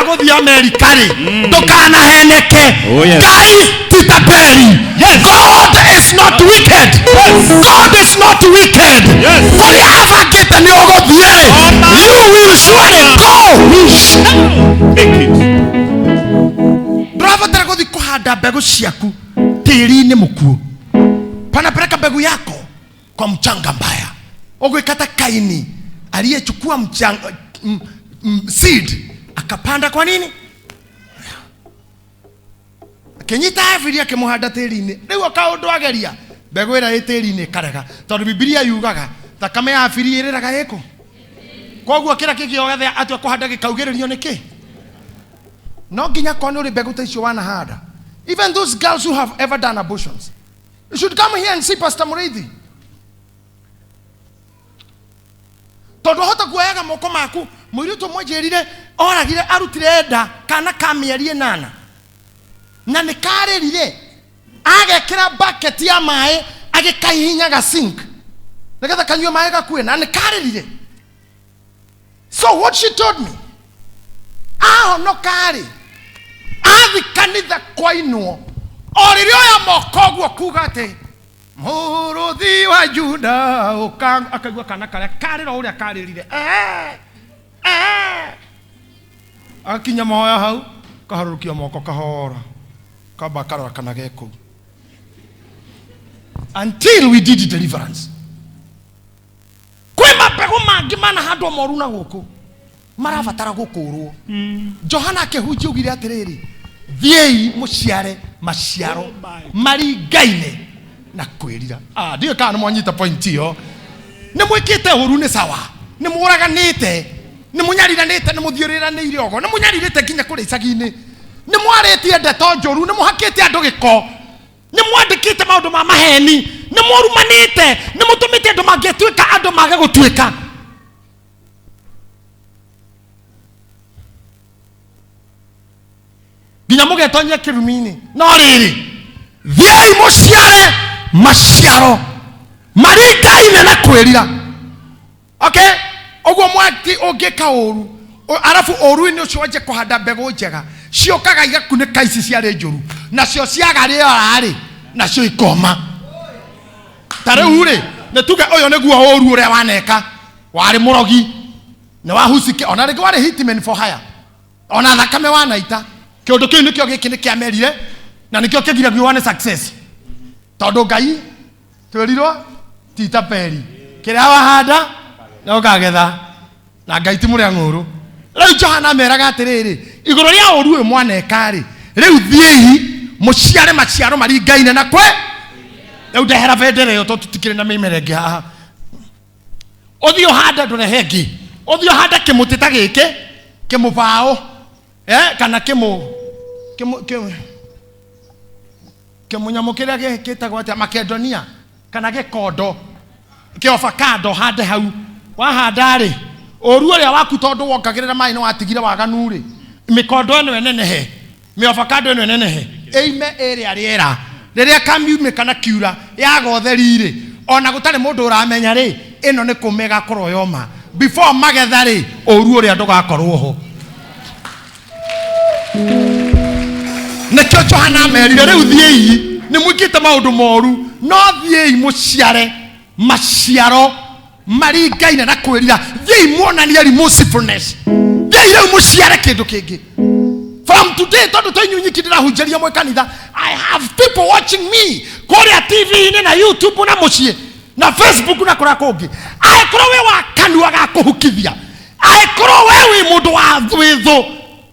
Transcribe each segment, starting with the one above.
wagothi America ri ndukana heneke Ngai titapeli. God is not wicked. God is not wicked. For the avagate ni ogothie, you will surely go. Make it. Bravo taragothi kuhanda mbegu ciaku tiri-ini mukuo. Panapeleka mbegu yako kwa mchanga mbaya. Ogwikata Kaini aliyechukua mchanga seed akapanda kwa nini? Kenyita afiri akimuhanda tiri-ini. Riu akaundu ageria mbegu ira tiri-ini karega. Tondu Biblia yugaga thakame ya afiri iriraga yeko. Koguo kira kigio gathe atwa kuhanda gikaugiririo niki? No nginya kone uri mbegu ta icio wanahanda. Even those girls who have ever done abortions, you should come here and see Pastor Muriithi. Tondu hota kuoyaga moko maku muiritu mwenjerire oragire arutire nda kana ka mieri 8 na nikaririre agekira bucket ya mai agikahihinyaga sink nigetha kanyue mai gakue na nikaririre. So what she told me, no kari athikanitha kwainwo oririo ya mokoguo kugate muruthi wa Juda akagua kana kare karira uria karirire akinya moya hau kaharukia moko kahora kaba karora kana geko until we did deliverance. Kwema pego mangi mana handwo moru na guku marabatara gukurwo. Johana akehunjia ugire atiriri thiei muciare maciaro mari ngaine na kwirira. Ndio kana mwanyita point hiyo. Ni mwikite huru ni sawa. Ni muraganite, ni munyariranite, ni muthiuriraniire ogo, ni munyaririte kinya kuri icagi-ini. Ni mwaretie ndeto njoru, ni muhakite andu giko. Ni mwandikite maundu ma maheni, ni murumanite, ni mutumite andu mangetwika andu mage gutwika. Ginya mugetonye kirumini. No riri. Thiei muciare maciaro maringaine na kwirira. Okay? Oguo mwati ongeka oru. Arafu oru ni ucio waje kuhanda mbegu njega. Ciokaga igakunĩka ici ciarĩ njũru. Nacio ciagarĩ orarĩ. Nacio ikoma. Tarĩu rĩ, nĩtuge ũyũ nĩguo ũru ũrĩa waneka. Warĩ mũrogi. Nĩ wahusike. Ona rĩngĩ warĩ hitman for hire. Ona thakame wanaita. Kĩũndũ kĩu nĩkĩo gĩkĩ nĩkĩamerire. Na nĩkĩo kĩgiragio wane success. Tondũ Ngai twĩrirwo tita peri. Kĩrĩa wahanda na ũkagetha. Na Ngai ti mũrĩa ng'ũrũ. Rĩu Johana meraga atĩrĩrĩ, igũrũ rĩa ũru ũyũ mwaneka rĩ, rĩu thiei mũciare maciaro maringaine na kwe. Rĩu ndehera bendera ĩyo tondũ tũtikĩrĩ na mĩmerenge haha. Ũthiĩ ũhanda ndũrehe ĩngĩ. Ũthiĩ ũhanda kĩmũtĩ ta gĩkĩ, kĩmũbaũ, kana kĩmũnyamũ kĩrĩa gĩtagwo atĩa Makedonia, kana gĩkondo, kĩovakado hande hau. Wahanda rĩ, oru ũrĩa waku tondu wongagĩrĩra maĩ no watigire waganu rĩ, mĩkondo ĩno nenehe, mĩovakado ĩno nenehe, ĩime ĩrĩa rĩera rĩrĩa kamiumĩka na kiura yagotheri rĩ, ona gũtarĩ mũndũ ũramenya rĩ, ĩno nĩ kũme ĩgakorwo yoma. Before magetha rĩ, oru ũrĩa ndũgakorwo ho. Nĩkĩo Johana merire rĩu thiei, nĩ mwĩkĩte maũndũ moru, no thiei mũciare maciaro maringaine na kwirira. Thiei muonanie remorsefulness. Thiei rĩu mũciare kĩndũ kĩngĩ. From today, tondu tũinyunyikindĩra hunjaria mwe kanitha, I have people watching me kũrĩa TV-inĩ na YouTube na mũciĩ na Facebook na kũrĩa kũngĩ. Angĩkorwo we wa kanua ga kũhukithia, angĩkorwo we wĩ mũndũ wa thwĩthũ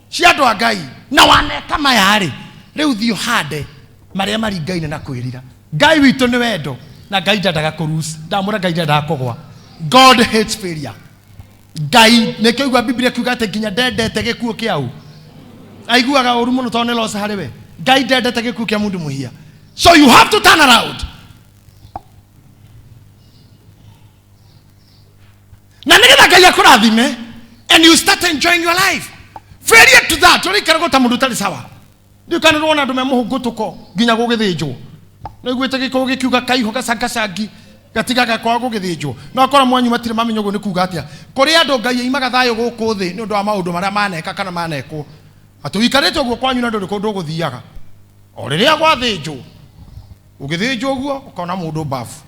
cia andũ a Ngai na waneka maya rĩ, rĩu thiĩ ũhande marĩa maringaine na kwĩrira. Ngai witũ nĩ wendo na Ngai ndendaga kũruci. Ndamũra Ngai ndendaga kũgwa. God hates failure. Ngai nĩkĩo igua Biblia kiuga atĩ nginya ndendete gĩkuũ kĩau. Aiguaga ũru mũno tondũ nĩ loss harĩ we. Ngai ndendete gĩkuũ kĩa mũndũ mũhia. So you have to turn around. Na nĩgetha Ngai akũrathime and you start enjoying your life. Failure to that, ũrĩikara gũta mũndũ ũtarĩ sawa. Ndĩkanĩrwo wona andũ memũhũngũtũko nginya gũgĩthĩnjwo. Nĩguĩte gĩkũũ gĩkiuga kaiho gacangacangi gatigaga kwa gũgĩthĩnjwo. No akora mwanyu matirĩ mamenyo ũguo nĩ kuuga atĩa. Kũrĩ andũ Ngai aimaga thayũ gũkũ thĩ nĩ ũndũ wa maũndũ marĩa maneka kana manekwo. atuikarite guo kwanyu na nduri kundu guthiaga o riria gwathinjwo ugithinjwo guo ukona mundu bafu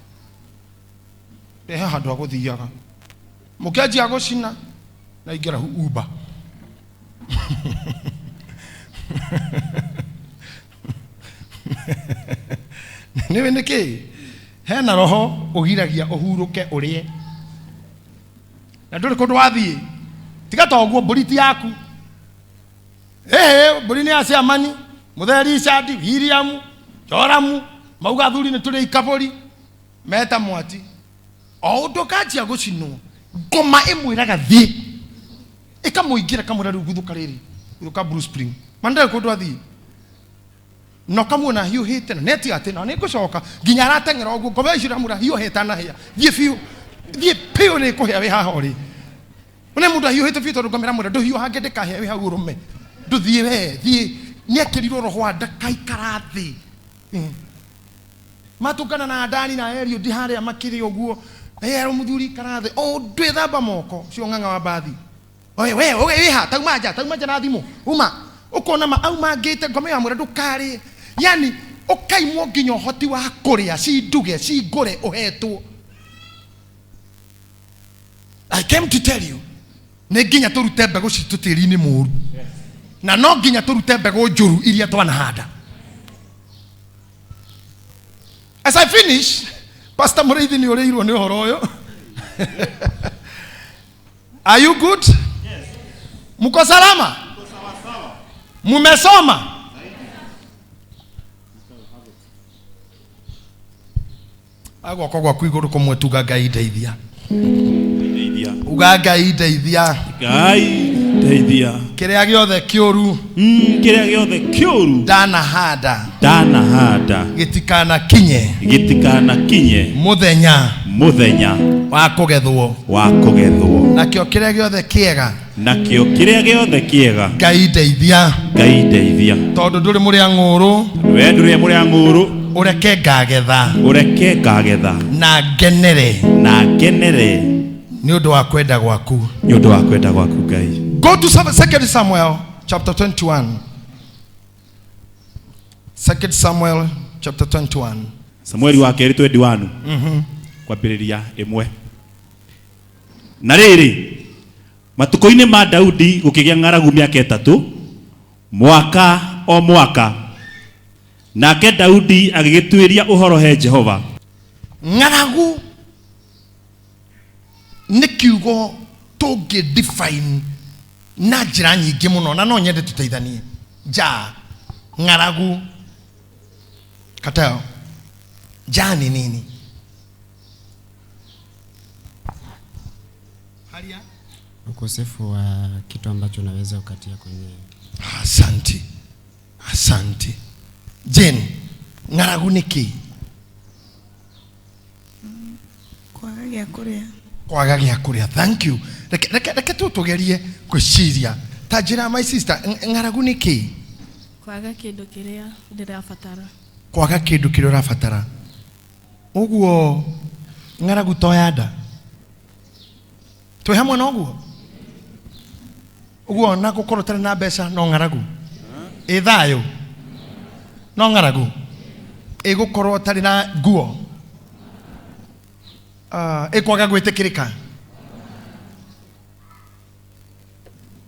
rehe handu aguthiaga mukenjia gucina na ingira Uber niwe niki hena roho ugiragia uhuruke urie na nduri kundu wathie tiga toguo buriti yaku mburi ni acia mani mutheri Richard William Joramu mauga thuri ni turi ikaburi meta mwati o undu kanjia gucinwo ngoma imwiraga thie ikamuingira kamura riu guthuka riri guthuka Blue Spring mandai kundu athie no kamuna hiuhite na neti ati no nigucoka nginya aratengera uguo ngoma icira mura hiuhite na hia thie piu ni kuhia wi haha uri une mundu hiuhite fitu ngomera mura ndu hiuha ngedeka hia wi ha urume nduthie we thie niekirirwo roho wa ndakaikara thi matugana na Dani na Erio ndi haria makiri uguo muthuri karathi o ndwithamba moko cio ng'ang'a wa bathi we ha tauma nja na thimu uma ukona ma au mangite ngome ya mura ndukari yani ukaimwo nginya hoti wa kuria si nduge si ngure uhetwo. I came to tell you ne nginya turute mbegu citu tiri-ini muru na no nginya turute mbegu njuru iria twanahanda. As I finish, Pastor Muriithi ni ureirwo ni uhoro uyu. Are you good? Yes. Muko salama? Muko sawa. Mumesoma? Agwa kogwa kwiguru kumwe tuga Ngai ndeithia. Uga Ngai ndeithia. Ngai ndeithia. Kiria giothe kiuru. Kiria giothe kiuru. Ndanahanda. Gitikana kinye. Muthenya. Wa kugethwo. Nakio kiria giothe kiega. Ngai ndeithia. Tondu nduri muria nguru. We nduri muria nguru. Ureke ngagetha. Na ngenere. Ni undu wa kwenda gwaku. Ngai. Go to 2 Samuel chapter 21. 2 Samuel chapter 21. Samueli wa keri 21. Kwambiriria imwe. Na riri matuko-ini ma Daudi gukigia ng'aragu miaka 3 mwaka o mwaka. Nake Daudi agigituiria uhoro he Jehova. Ng'aragu ni kiugo tungi define na njira nyingi muno na no nyende tuteithanie. Ng'aragu katao ni nini? Halia ukosefu wa kitu ambacho unaweza ukatia kwenye. Asante. Jen, ng'aragu ni ki? Kwaga gya kuria. Thank you. Reke tugerie kwiciria. Tajira my sister, ng'aragu ni ki? Kwaga kindu kiria ndirabatara. Kwaga kindu kiria urabatara. Uguo ng'aragu toyanda. Twi hamwe na uguo na gukorwo tari na mbeca no ng'aragu. Ithayo no ng'aragu. Gukorwo tari na nguo. Kwaga gwitikirika.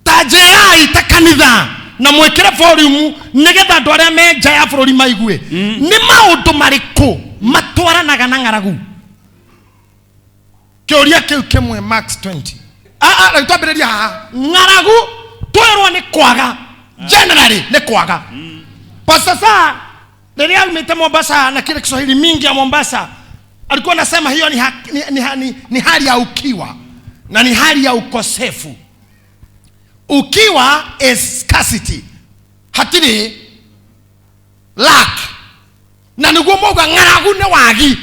Tajirai ta kanitha na mwekire volume nigetha andu aria me nja ya bururi maigue ni maundu mariku matwaranaga na ng'aragu. Kiuria kiu kimwe Max 20. Twambiriria haha. Ng'aragu twirwo ni kwaga. Generally ni kwaga. Pastor Saa ndiye alimeta Mombasa na kile Kiswahili mingi ya Mombasa alikuwa anasema hiyo ni hali ya ukiwa na ni hali ya ukosefu. Ukiwa is scarcity. Hatiri lack. Na niguo moga ng'aragu ne wagi.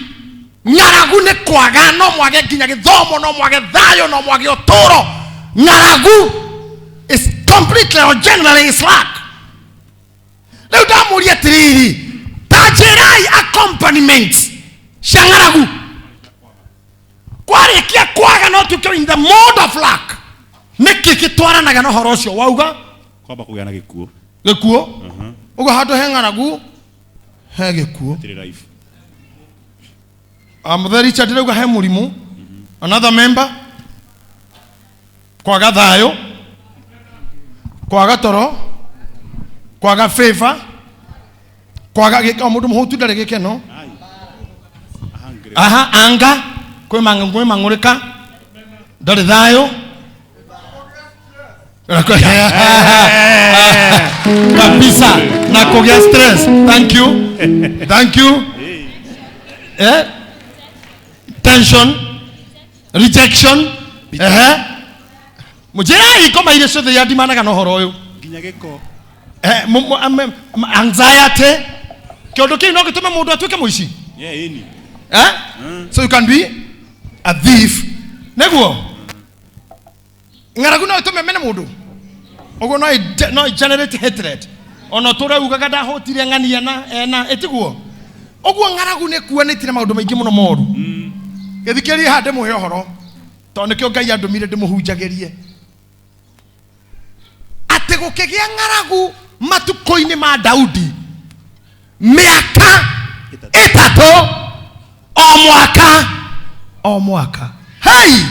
Ng'aragu ne kwaga no mwage nginya githomo no mwage thayo no mwage otoro. Ng'aragu is completely or generally is lack. Leo damuria tiriri. Tajirai accompaniment. Shangaragu. Kwari kia kwaga no tukiwa in the mode of lack. Niki kitwaranaga no horo ucio wauga kwamba kugana gikuo ugo hado he ng'aragu he gikuo tiri life Mother Richard rauga he murimu another member kwaga thayo kwaga toro kwaga favor kwaga gika mundu muhutu ndare gikeno anga kwe mangurika ndare thayo kabisa na kugea stress. Thank you tension rejection mujera ikoma ile sothe ya dimanaga no horo uyu nginya giko anxiety kiondo kii no gitume mundu atuke muici ini so you can be a thief neguo ng'aragu no itume mene mundu ogo no generate hatred ono tura ugaga ndahotire ng'ania na etiguo ogo ng'aragu ne kuanitire maundu maingi muno moru githikiri hande muhe horo to nikio Ngai andumire ndimuhunjagirie ate gukigia ng'aragu matuko-ini ma Daudi miaka itatu o mwaka hey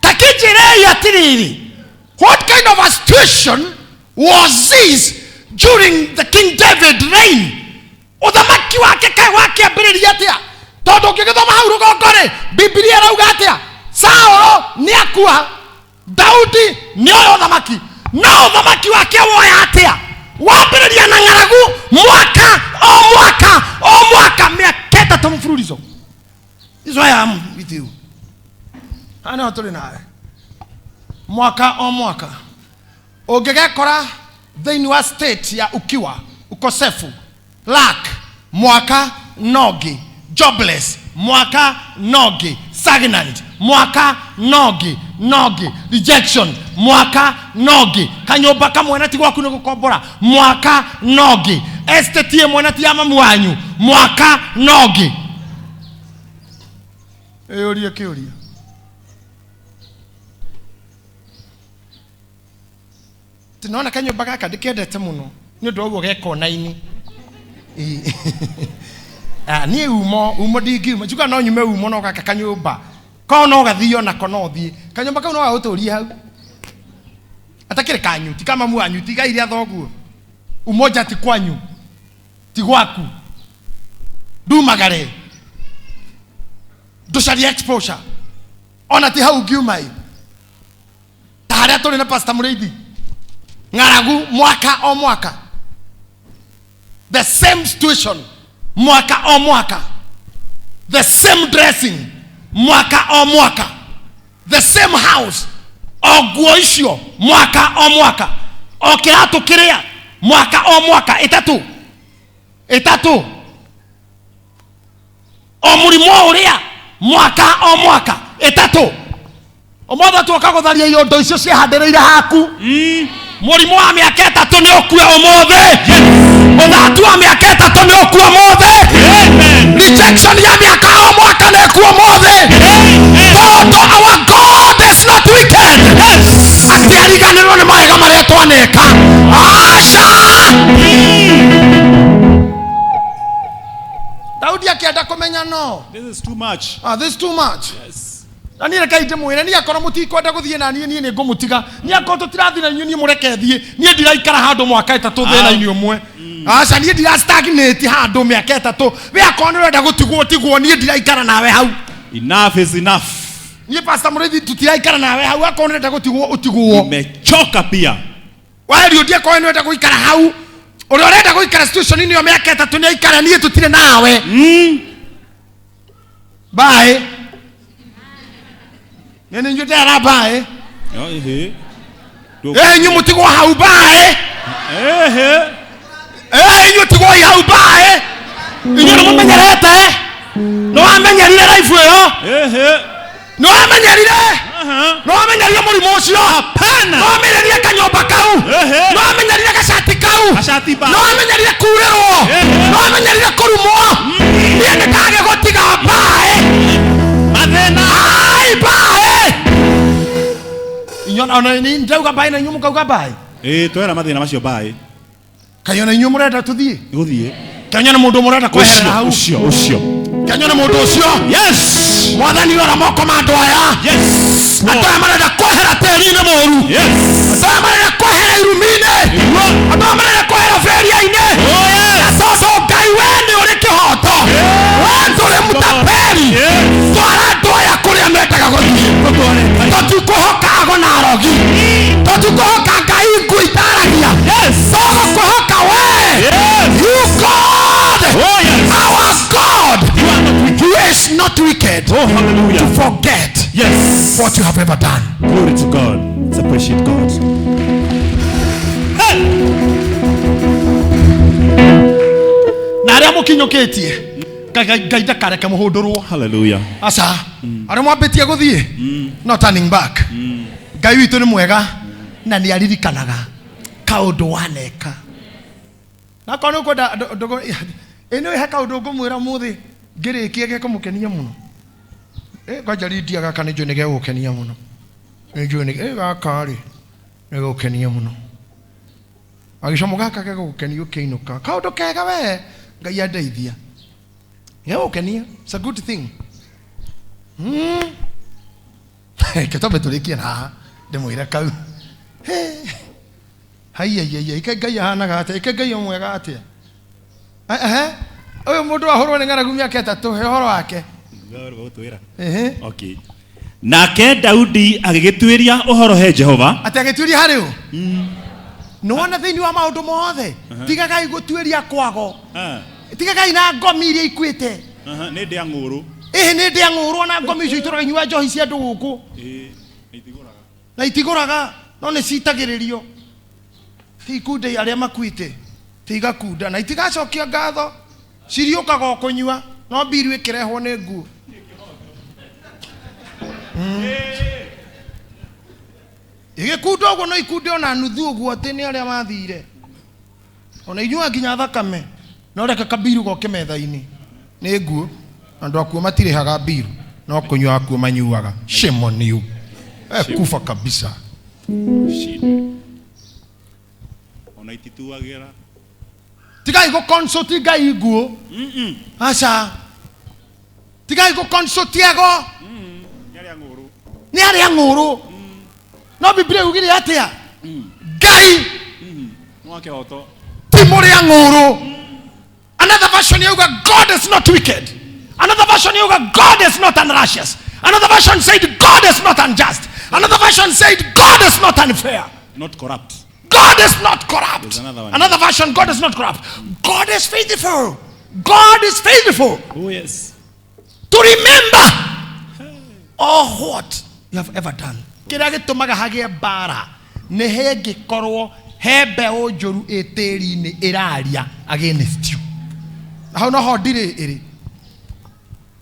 takijire yatiriri what kind of a situation was this during the King David reign uthamaki wake kai wake ambiriria atia tondu ngigithoma hau rugongore Biblia rauga atia Saul ni akua Daudi ni oyo uthamaki no uthamaki wake woya atia wambiriria na ng'aragu o mwaka miaka itatu mfululizo. This is why I am with you. Ana aturi nawe mwaka o mwaka ungigekora thiini wa state ya ukiwa ukosefu lack mwaka nogi jobless mwaka nogi stagnant mwaka nogi rejection mwaka nogi kanyumba kamwe nati gwaku ni gukombora mwaka nogi estate ye mwana ti amamu wanyu mwaka nogi eyoria kioria tinaona kanyumba gaka ndikendete muno ni ndu ogwo geko naini ni umo dingiuma juga no nyume umo no gaka kanyumba ko no gathio na kono thie kanyumba kau no gaguturia hau atakire kanyu ti kama mwanyu ti gairia thoguo umoja ti kwanyu ti gwaku dumagare dushari exposure ona ti hau giumai taharia tuli na Pastor Mureithi ng'aragu mwaka o mwaka the same situation mwaka o mwaka the same dressing mwaka o mwaka the same house oguo icio mwaka o mwaka o kiratu kiria mwaka o mwaka itatu o murimo uria mwaka o mwaka itatu omothe tuoka gutharia iondo icio ciahandireire haku murimo wa miaka itatu ni ukue omothe uthatu wa miaka itatu ni ukue omothe rejection ya miaka o mwaka ni ukue omothe tondu our God is not wicked ati ariganirwo ni mawega maria twaneka asha Daudi akienda kumenya no this is too much this is too much yes Nani rekaite mwire ni akora mutikwenda guthie na ni ngumutiga ni akoto tirathi na ni mureke thie ni ndiraikara handu mwaka itatu thina ini umwe aca ni ndira stagnate handu miaka itatu we akona urenda gutigwo ni ndiraikara nawe hau enough is enough ni Pastor Mureithi tutiraikara nawe hau akona urenda gutigwo mechoka pia wewe ndio ndiye kwa urenda guikara hau uri urenda guikara situation ini yo miaka itatu ni aikara ni tutire nawe bye nene njude arabae nyu mutigo hau bae nyu tigo hau bae nyu no menyerete no amenyerire life yo no amenyerire no amenyerire muri mocio hapana no amenyerire kanyomba kau no amenyerire gashati kau no amenyerire kurero no amenyerire kurumo niende kage gotiga bae mathena ai bae Inyon ana ni ndauga bai na nyumu kauga bai twera mathina macio bai. Kayona inyo murenda tuthie. Guthie. Kanyona mundu murenda kweherera hau. Ucio. Kanyona mundu ucio. Yes. Mwathani ora moko mando aya. Yes. Atoya marenda kwehera teri-ine moru. Yes. Atoya marenda kwehera irumi-ine. Atoya marenda kwehera feria-ine. Oh yes. Asoso Ngai wene uri kihoto. Wandu uri mutaperi. Twara ndoya kuria mendaga guthie. Totikuhoka agona arogi. Totikuhoka Ngai ngui itaragia. Yes. Togo kuhoka we. Yes. You God. Oh yes. Our God. You are not wicked. Who is not wicked. Oh hallelujah. To forget. Yes. What you have ever done. Glory to God. Let's appreciate God. Hey. Na aria mukinyoketie Ngai ndakareke muhundurwo. Hallelujah. Asa aria mwambitie guthie no turning back. Ngai witu ni mwega na ni aririkanaga kaundu waneka. Na kono kwenda ndogo eno he kaundu ngumwira muthi ngirikie ge kumukenia muno. Kwajaridia gaka ni jone ge gukenia muno. Ni jone gaka ri ni gukenia muno. Agishomo gaka ge gukenia ukiinuka. Kaundu kega we Ngai andeithia. Gukenia, it's a good thing. Ketobe tulikia na ndimwira kau. Hai ike Ngai hanaga atia, ike Ngai omwega atia. Oyo mundu ahorwo ni ng'aragu miaka 3 he horo wake. Okay. Nake Daudi agigitwiria uhoro he Jehova. Ati agitwiria hari u? No wona thiini wa maundu mothe. Tiga Ngai gutwiria kwago. Tiga Ngai na ngomi iria ikuite. Ni ndia nguru. Ni ndia nguru na ngomi icio ituraga nyua njohi cia andu guku. Na itiguraga no ni citagiririo. Ikundi aria makuite. Tiga kunda na itigacokia ngatho. Ciriokaga kunyua no biru ikirehwo ni nguo. Igikunda uguo no ikundi ona nuthu uguo ati ni aria mathire. Ona inyua nginya thakame. No reka kabiru goke metha-ini. Ni nguo. Andu akuo matirihaga biru. No kunyua akuo manyuaga. Shame on you. Kufa kabisa. Ona itituagira. Tigai go consult Ngai nguo. Acha. Tigai go consult ego. Ni aria nguru. No Biblia ugire atia. Ngai. Mwake hoto. Timuria nguru. Another version you got God is not wicked. Another version you got God is not unrighteous. Another version said God is not unjust. Another version said God is not unfair. Not corrupt. God is not corrupt. Another version, God is not corrupt. God is faithful. God is faithful. Oh yes. To remember all what you have ever done. Kira gitumaga hagie bara ne he gikorwo he mbeũ njũru ĩtĩri-inĩ ĩraria against you. Hau no ho ndire ĩrĩ.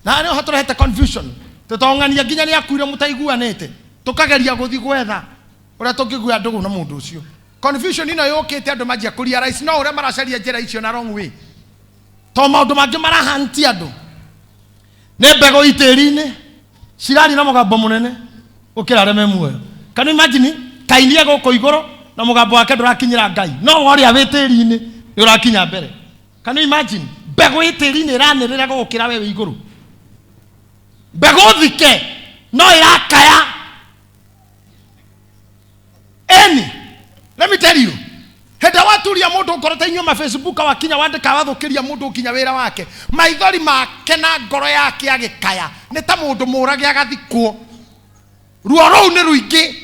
Na nĩ ho tũrehete confusion. Tũtongania nginya nĩ akuire mũtaiguanĩte. Tũkageria gũthi gwetha ũrĩa tũngĩgua ndũgũ na mũndũ ũcio. Confusion ino yũkĩte andũ manjia kũria rais no ũrĩa maracaria njĩra icio na wrong way. To maũndũ mangĩ marahantia andũ. Nĩ mbegũ itĩri-inĩ cirari na mũgambo mũnene ũkĩra arĩa me muoyo. Can you imagine kainie gũkũ igũrũ na mũgambo wake ndũrakinyĩra Ngai. No ũrĩa wĩ tĩri-inĩ nĩ ũrakinya mbere. Can you imagine mbegũ itĩri-inĩ ĩranĩrĩra gũkĩra we wĩ igũrũ. Mbegũ thike no ĩrakaya. Let me tell you. Heda waturia mundu ngorota inyuma Facebook wakinya wandika wathukiria mundu kinya wira wake. Maithori make na ngoro yake agikaya. Ni ta mundu murage agathikwo. Ruo rou ni ruingi.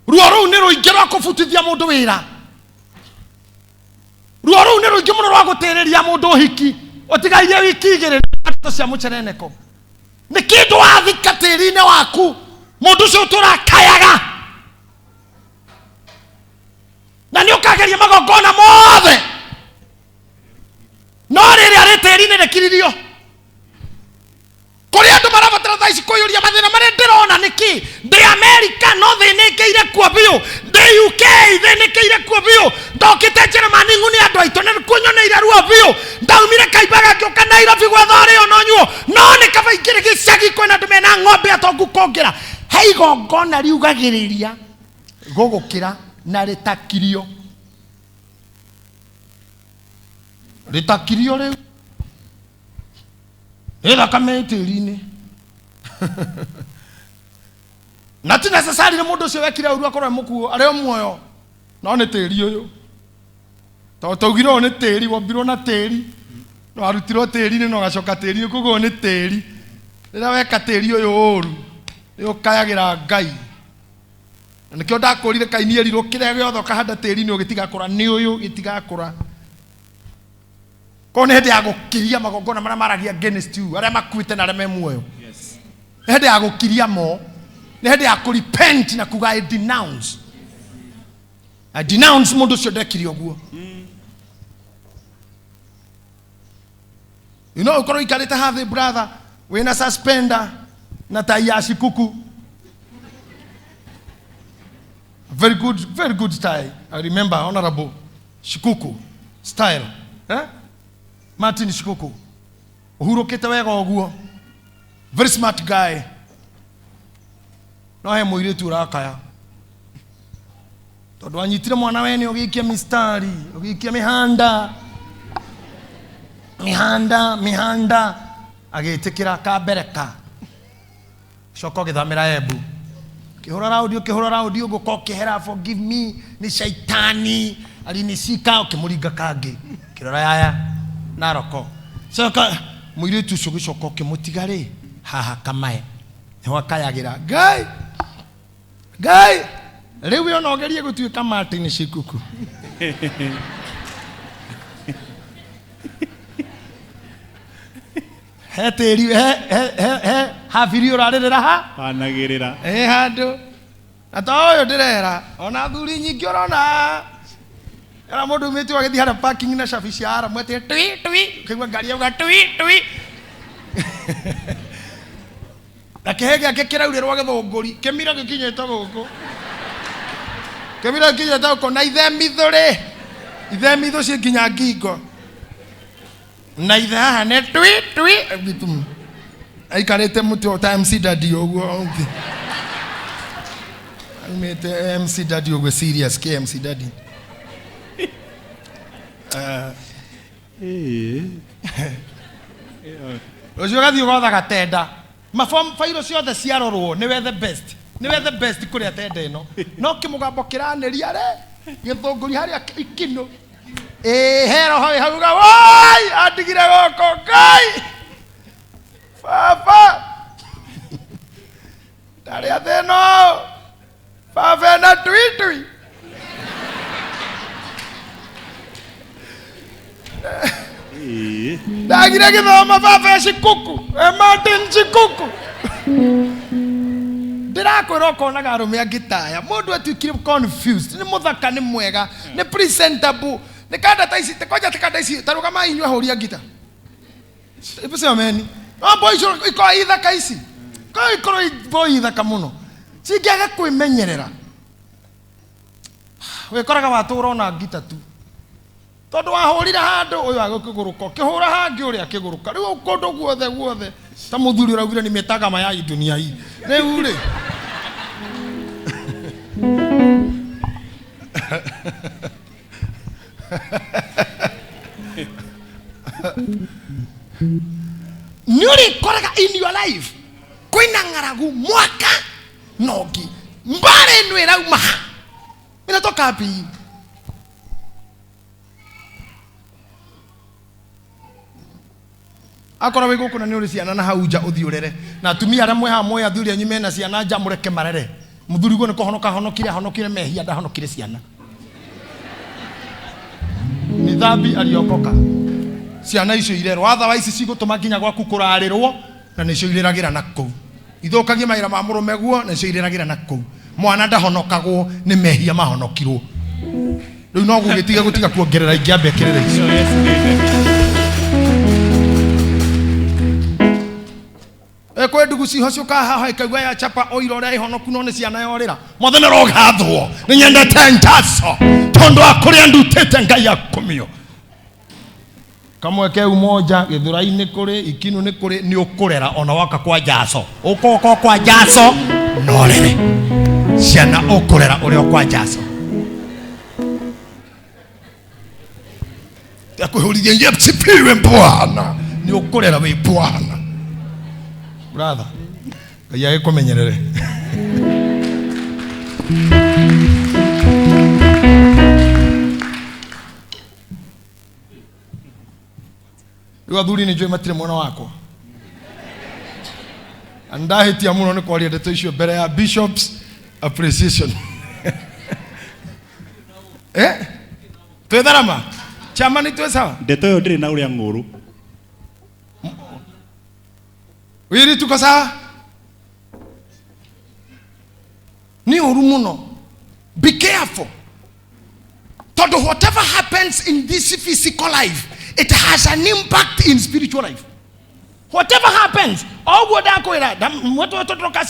Ruo rou ni ruingi rwa kubutithia mundu wira. Ruo rou ni ruingi muno rwa guteriria mundu hiki. Otigairie wiki igiri na cia muchereneko. Ni kindu wathika tiri-ini waku. Mundu cio turakayaga. Na ni ukageria magongona mothe. No riri ari tiri-ini rekiririo. Kuri andu marabatara thaici kuyuria mathina maria ndirona niki. Ndi America no thinikiire kuo biu. Ndi UK thinikiire kuo biu. Ndokite Germany nguni andu aitu ni kunyoneire ruo biu. Ndaumire Kaimbaga ngioka Nairobi gwetha rio no nyuo. No ni kaba ingire gicagi kwena andu mena ng'ombe atongu kongira. heigo ngona riugagiriria gogukira na ritakirio riu ila kametiri-ini na ti necessary mundu ucio wekire uru akorwo mukuo ari muoyo no ni tiri uyu to tugiro ni tiri wombirwo na tiri no arutirwo tiri-ini no gacoka tiri kugo ni tiri rira weka tiri uyu uru ni ukayagira Ngai nikio ndakurire kaini erirwo kire giothe kahanda tiri-ini ugitigakura ni uyu gitigakura ko ne hende ya gukiria magongona maria maragia against you aria makuite na aria muoyo yes hende ya gukiria mo ne hende ya repent na kuga I denounce mundu cio ndekiri oguo you know ukoro ikarite have brother wina suspender na tayashi kuku very good style. I remember honorable Shikuku style Martin Shikuku uhurukite wega oguo very smart guy no he muiritu urakaya tondu anyitire mwana wene ugikia mistari ugikia mihanda agitikira kabereka shoko githamira ebu kihora audio guko kihera forgive me ni shaitani alinishika ukimuringa kangi kirora yaya naroko soka muiritu ucio gicoko kimutigari haha kamae niho akayagira Ngai riu yo nogerie gutuika Martin Shikuku heteri haviri urarerera hanagirira handu atoyo ndirera ona thuri nyingi urona era mundu mitu agithi hara parking na shafishi ara mwete twi kigwa ngari yauga twi na kihege akikira urirwa githunguri kimira gikinyete guku na ithe mitho cikinya ngingo na ithe haha ne twi aikarite muti ta MC Daddy oguo mete MC Daddy oguo serious MC Daddy ucio gathi ugotha gatenda mafom fairo ciothe ciarorwo niwe the best kuri atenda ino no kimugambo kiraniria re githunguri haria ikino hero hauga wai adigire goko Ngai Papa ndari atheno Papa na twi ndagire githoma Papa Shikuku Martin Shikuku ndirakwira ukonaga arume agitaya mundu atuikire confused ni muthaka ni mwega ni presentable ni kanda taisi tekoja tekanda isi taruka mainywa horia gita ipese ameni boys iko itha kaisi ko boy itha kamuno singiaga kwimenyerera we koraga watura ona gita tu tondu wahurira handu uyu agukiguruka kihura hangi uria kiguruka riu ukondo guothe ta muthuri uraugire ni metaga maya dunia hii riu ri Nyuri koraga in your life kwina ngaragu mwaka nogi mbare nwera umaha inatoka wapi akora we gukuna ni uri ciana na hauja uthiurere na atumia aria mweha moya thuri anyu mena ciana nja mureke marere muthuri go ni honokire mehia ndahonokire ciana ni thambi aliokoka ciana icio irerwo athawa ici cigutuma nginya gwaku kurarirwo na nicio iriragira naku ithukagia maira ma murume guo na nicio iriragira naku mwana ndahonokagwo ni mehia mahonokirwo riu no gutiga kuongerera ingiambe kirira icio kwe ndugu ciho ciuka haha ikaigua ya chapa oiro ria ihonoku no ni ciana yorira mwathani rogathwo ni nyendete ntaco tondu akuria ndutite Ngai akumio kamwe ke umoja githura-ini kuri ikinu ni kuri ni ukurera ona waka kwa jaso ukoko kwa jaso no rere ciana ukurera uri okwa jaso yakuhurithia njepsipiwe Bwana ni ukurera we Bwana brother Ngai kumenyerere Athuri ni njoi matire mwana wakwa andahitia muno ni kwaria ndeto icio mbere ya bishops appreciation twetharama chama ni twe sawa ndeto yo ndiri na uria nguru wiri tuko sawa ni uru muno be careful todo whatever happens in this physical life it has an impact in spiritual life. Whatever happens, all go down koira.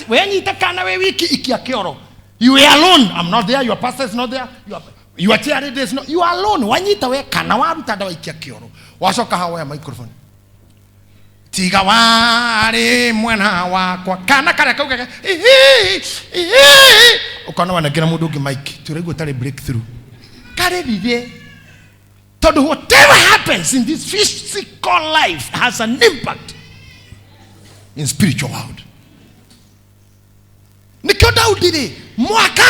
When you take kana we wiki ikia kioro, you are alone. I'm not there. Your pastor is not there. Your charity is not. You are alone. When you take kana wa rutada ikia kioro, washoka hawa ya microphone. Tiga wari mwana wa kwa kana kare kauka. Ukana wana kila mudu ki mic. Turego tare breakthrough. Kare bibe. Whatever happens in this physical life has an impact in spiritual world. Nikyo Daudi mwaka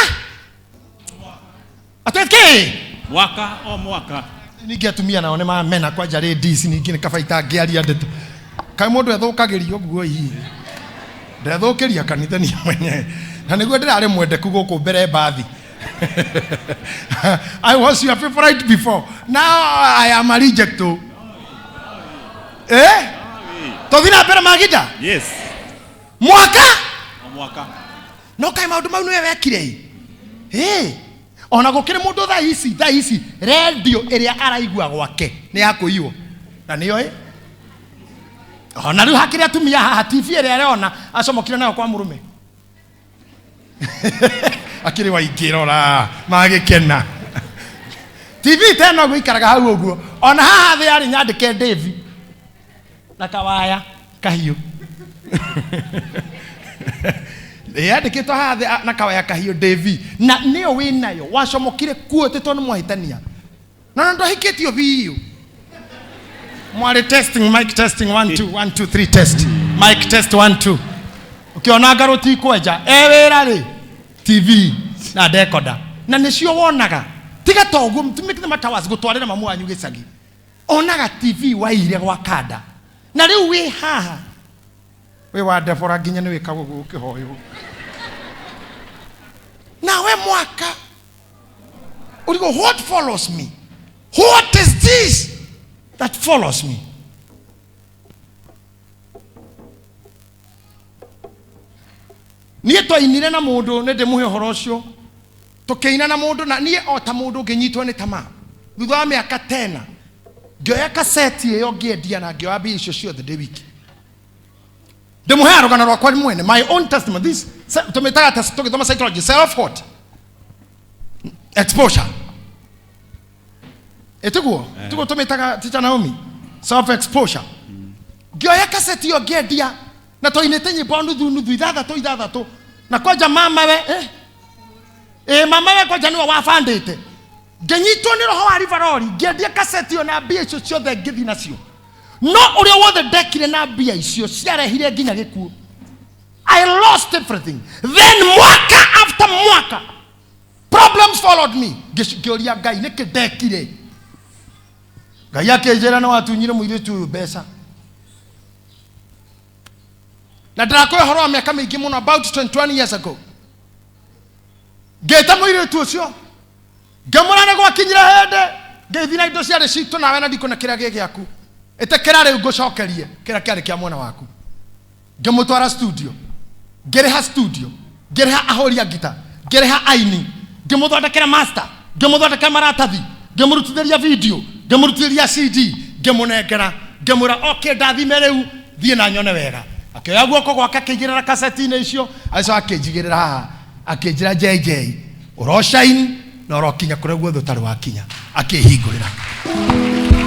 ateke mwaka nigiatumia na one mena kwa jare DC ningine kafaita giaria ndeto kai mundu ethukagirio guo hii ndethukiria kanitha ni mwenye na niguo ndirare mwende kuguku mbere bathi I was your favorite before. Now I am a reject. Todina pera magida? Yes. Mwaka. No kai maundu mau niwe wekire. Ona gukire mundu tha ici radio iria araigua gwake ni yakuiwo. Na niyo ona riu hakire atumia haha TV iria arona acomokire nayo kwa murume. Akiri wa ikirora magikena TV tena gwikaraga hau uguo ona haha thi ari nyandike Dave na kawaya kahiu yandikitwo haha thi na kawaya kahiu Dave na niyo winayo wacomokire kuo tito ni mwahitania na ndo hiketio biu mwari testing mic testing 1 2 1 2 3 test mic test 1 2 ukiona garoti kweja wira ri TV na decoder na nicio wonaga tiga togu mtumikire matawazi gutwarira mamu wanyu gicagi onaga TV waire gwa kanda na riu wi haha we wa defora ginya ni wikago gukihoyo na we mwaka urigo what follows me what is this that follows me nie toinire na mundu ne de muhe horo cio tukeina na mundu na nie ota mundu nginyitwo ni tama thutha wa miaka 10 ngioya kaseti iyo ngiedia na ngioya bi icio cio the week de muhe arogana rwa kwani mwene my own testimony this tumetaga test tukithoma psychology self what exposure etugo tugo tumetaga teacher Naomi self exposure ngioya kaseti iyo ngiedia na toinete nyimbo nuthu ithathatũ na kwaja mama we mama we kwaja niwe wafandite ngenyitwo ni roho wa rivarori ngendia kaseti yo na mbia icio ciothe ngithi nacio no uria wothe ndekire na mbia icio ciarehire nginya gikuo I lost everything then mwaka after mwaka problems followed me ngioria Ngai niki ndekire Ngai akenjera na watunyire muiritu uyu mbeca na ndakwe horo miaka mingi muno about 21 years ago ngeta muire tu ucio ngamurana gwakinyira hende ngethina indo ciare citu nawe na ndiko na kira giaku etekera riu ngucokerie kira kiari kia mwana waku ngamutwara studio ngereha studio ngereha ahoria gita ngereha aini ngemuthondekera master ngemuthondekera maratathi ngemurutithiria video ngemurutithiria CD ngemunengera ngemura okay ndathime riu thie na nyone wega akioya guoko gwaka kigirira kaseti-ini icio aico akijigirira haha akijira JJ uroshaini na urokinya kure guothe utari wakinya akihingurira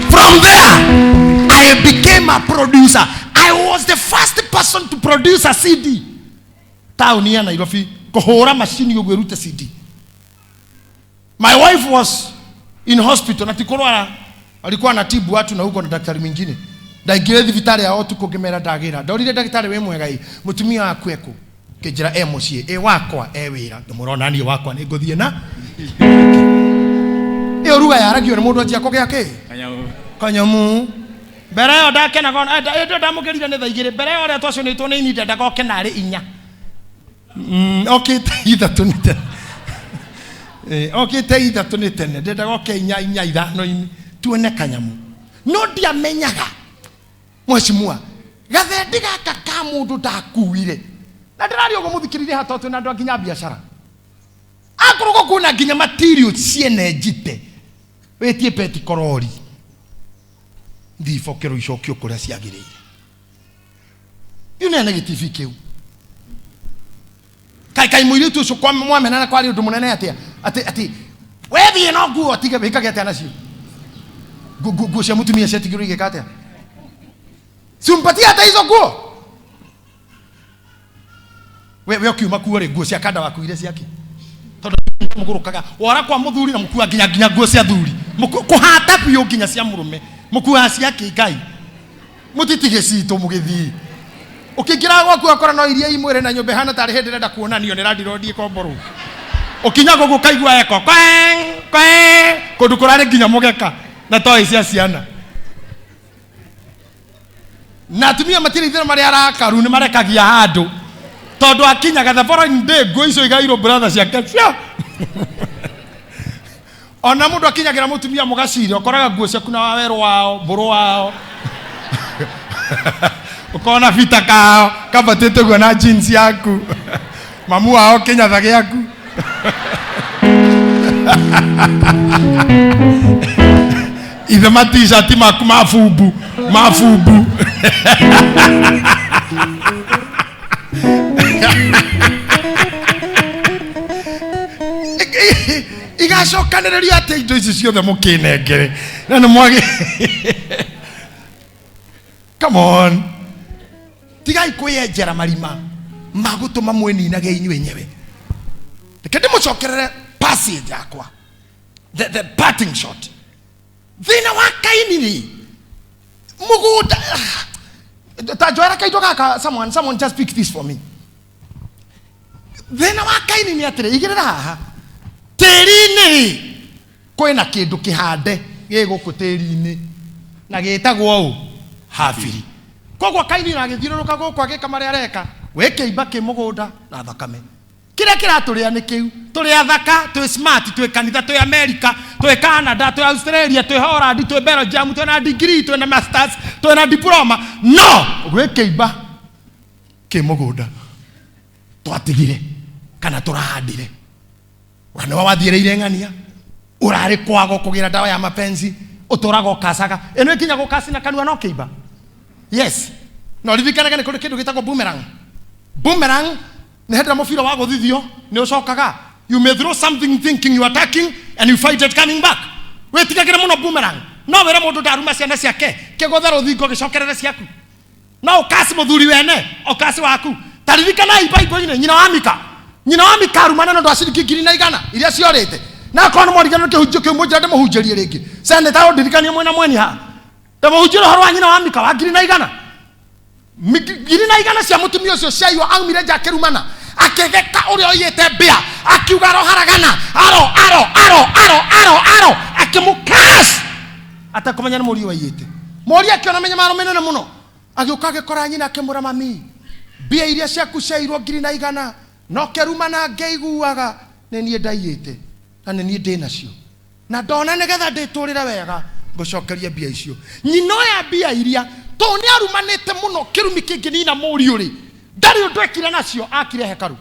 from there I became a producer I was the first person to produce a CD town ya Nairobi kuhura machine uguo irute CD. My wife was in hospital na tikorwa alikuwa anatibu watu na huko na daktari mwingine. Ndaingire thibitari ya otu kugimera ndagira. Ndorire daktari we mwega mutumia waku eko. Kijira mucie wakwa wira ndumurona ni wakwa ni nguthie na. Ruga yaragio ni mundu atia kogea ke. Kanyamu. Mbere yo ndakena gona ndo ndamugerire ni thaigire mbere yo ria twacio ni tone ini ndenda gokena ari inya. Okay ithatu ni tene. Okay ithatu ni tene ndenda goke inya ithano ini tuone kanyamu. No ndiamenyaga. Mheshimiwa gathendi gaka ka mundu ndakuire. Na ndirari ugo muthikirire hatoto na ndo nginya biashara. Akurugo kuna nginya material ciene njite. Wetie peti korori. Ndifokero icokio kuria ciagirire. Yune negative kiu. Kai mwiri tu kwa mwamena na kwari undu munene atia. Ati wethi no nguo atige bikage atia nacio. Gugu cia mutumia ciatigirwo igikatia. Simpatia hata hizo nguo. Wewe ukiuma kuore nguo cia kanda waku ile ciake. Tondu mugurukaga wara kwa muthuri na mukua nginya nguo cia thuri. Kuhata pio nginya cia murume. Mukua ciake Ngai. Mutitige cito mugithii. Ukigira gwaku akora no iria imwire na nyombe hana tari hindi renda kuonanio ni radi rodi komboro. Ukinyago gukaigwa eko kwe kundu kurare nginya mugeka na toi cia ciana. Na tumia matiri thira mari arakaru ni marekagia handu tondu akinyaga the foreign day nguo icio igairo brothers ya kafia. Ona mundu akinyagira mutumia mugaciri okoraga nguo ciaku na waweru wao mburu wao. Ukona vita kao kabatete gwa na jeans yaku. Mamu wao kinyatha giaku. Ithe matisha maku mafubu. Igashokanereria ate indo ici ciothe mukinengere na ni mwage. Come on. Tigai kuyenjera marima magutuma mweninage inywe enyewe. Kende mucokerere passage yakwa. The parting shot. Thina wakaini ni muguda. Tajwara kaito kaka someone just pick this for me. Thina wakaini ni atire igirira haha. Teri-ini kwina kindu kihande giguku teri-ini na gitagwo u habiri. Kogwa kaini na githiruruka guku agika mari areka wekeimba kimugunda na thakame. Kira kiraturia ni kiu turi athaka twi smart twi kanitha twi America twi Canada twi Australia twi Holland twi Belgium twi na degree twi na masters twi na diploma. No wekeimba kimugunda twatigire kana turahandire. Wana wathireire ngania urari kwago kugira dawa ya mapenzi utorago kasaga eno ikinya gukasi na kanua no kiiba. Yes no ririkanaga ni kuri kindu gitagwo boomerang ni henda mufira wa guthithio ni ucokaga. You may throw something thinking you are attacking and you fight it coming back. We tigagire muno boomerang no wera mundu ndaruma ciana ciake kigotha ruthingo gicokerere ciaku no ukasi muthuri wene ukasi waku taririkana Bible-ini nyina wa mika rumana ndo aciriki 200 iria ciorite na kono morigano kihunjio kimujira de muhunjirie ringi sende tawo ndirikania mwena mweni ha de muhunjiro horwa nyina wa mika wa 200 cia mutumia ucio ciayo aumire njake rumana akegeka uria oyete bia akiuga roharagana aro akimukas atakomenya muri oyete muri akiona menya maro menene muno agiukage kora nyina akimura mami bia iria ciaku ciairwo 200 no kerumana ngeiguaga ne nie ndaiyete na ne nie ndinacio na ndona negetha nditurire wega ngucokeria bia icio nyino ya bia iria to ni arumanite muno kirumi kingi na muri uri ndari undu ekire nacio akire hekaru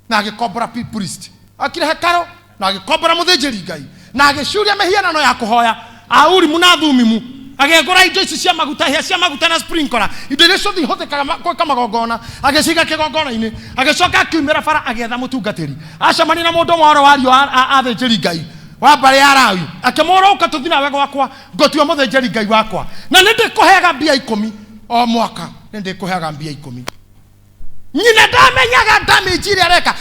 na agikombora priest akire hekaru na agikombora muthinjiri Ngai na agicuria mehianano ya kuhoya auri munathumimu agekora indo ici cia maguta na sprinkler indo icio thihotekaga kwa magongona agiciga kigongona-ini agicoka akiumira bara agetha mutungatiri acamani na mundu mwaro wario athinjiri Ngai wa bare ya Lawi akimora ukatuthina wego wakwa ngotua muthinjiri Ngai wakwa na nindikuheaga mbia 10 o mwaka nindikuheaga mbia 10 Nyina ndamenyaga damage ile areka.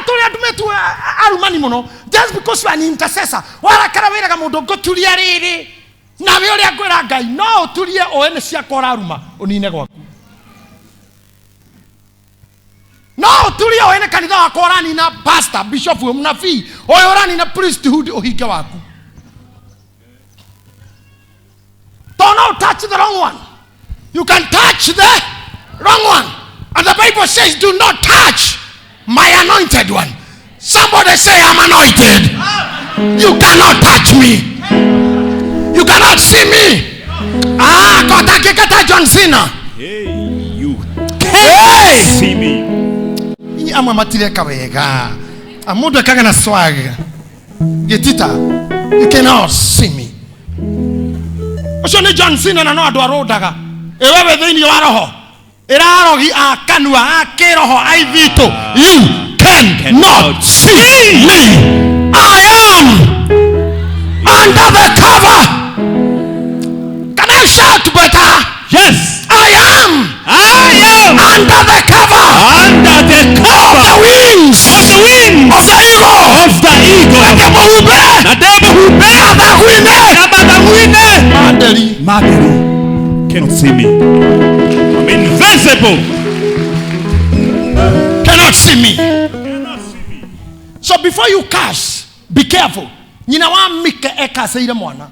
Tulia tumetu arumani muno. Just because you are an intercessor. Wala kara wiraga mundu ngotulia riri. Na we uri akwira Ngai no tulie oene cia kora aruma unine gwaku. No tulie oene kanitha wa kora ni na pastor, bishop, mnabii, oyorani na priesthood ohinge waku. Don't touch the wrong one. You can touch the wrong one. And the Bible says, do not touch my anointed one. Somebody say, I'm anointed. You cannot touch me. You cannot see me. Kota kikata John Cena. Hey, you Hey! see me. Ama matire kawega. Amudo kaga na swag. Getita. You cannot see me. Oshone John Cena na no adu arodaga. Ewewe thini wa roho. Irarogi akanua akiroho aivito. You cannot see me. I am under the cover. Can I shout better? Yes, I am under the cover. Under the cover The wings of the wings of the eagle. of the eagle. Maderi cannot see me. I'm invincible. Cannot see me. So before you curse, be careful. Nyina wa mike ekaseire mwana.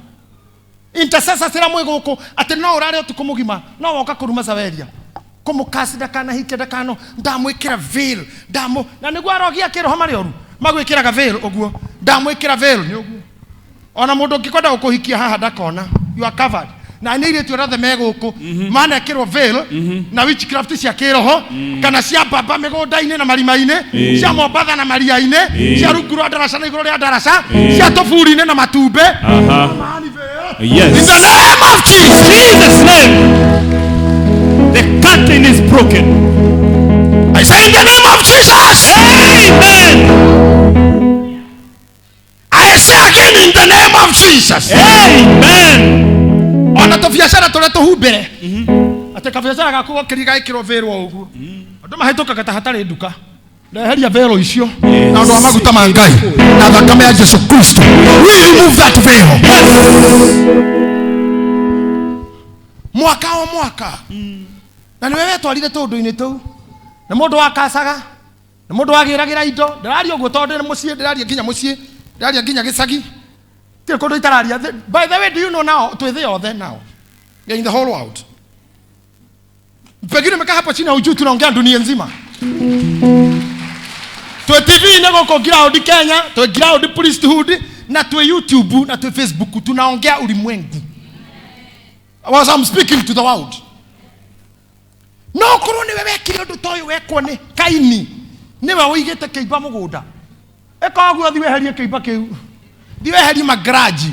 Intercessor sera mwego ati no urare otukumugima no woka kuruma saweria. Kumukasi dakana hike dakano ndamwikira veil ndamo na niguo arogia kiroho mari oru magwikira ga veil oguo ndamwikira veil ni oguo ona mundu ngikwenda gukuhikia haha ndakona you are covered na ni ile turathe meguku maana kirwo veil na witchcraft cia kiroho kana cia baba migunda-ine na marima-ine cia mombatha na maria-ine cia runguru ndarasa na iguru ria ndarasa cia tofuri-ine na matumbe. Yes. In the name of Jesus' name, the curtain is broken. I say in the name of Jesus. Amen. I say again in the name of Jesus. Amen. Ona to biashara tole to hubere. Ate ka biashara gaku kiriga ikiro verwo ugu. Andu mahituka kata hatari nduka. Ndaheria vero icio. Na andu amaguta ma Ngai. Na thakame ya Yesu Kristo. We remove that veil. Mwaka o mwaka. Na ni wewe twarire tundu-ini tou. Na mundu wakacaga. Na mundu wagiragira indo. Ndararia uguo tondu ni mucii, ndararia nginya mucii. Ndararia nginya gicagi. Tire kundu itararia. By the way, do you know now to the other now? You're in the whole world. Pengine meka hapa chini hujui tunaongea dunia nzima. To TV nego ko ground Kenya, to ground priesthood na to YouTube na to Facebook tunaongea ulimwengu. I'm speaking to the world. No kuruni wewe kiriodu toyo wekwo ni Kaini. Niwe uigite kiiba mugunda. Eka guo thiwe herie kiiba kiu. Thiwe herie magraji.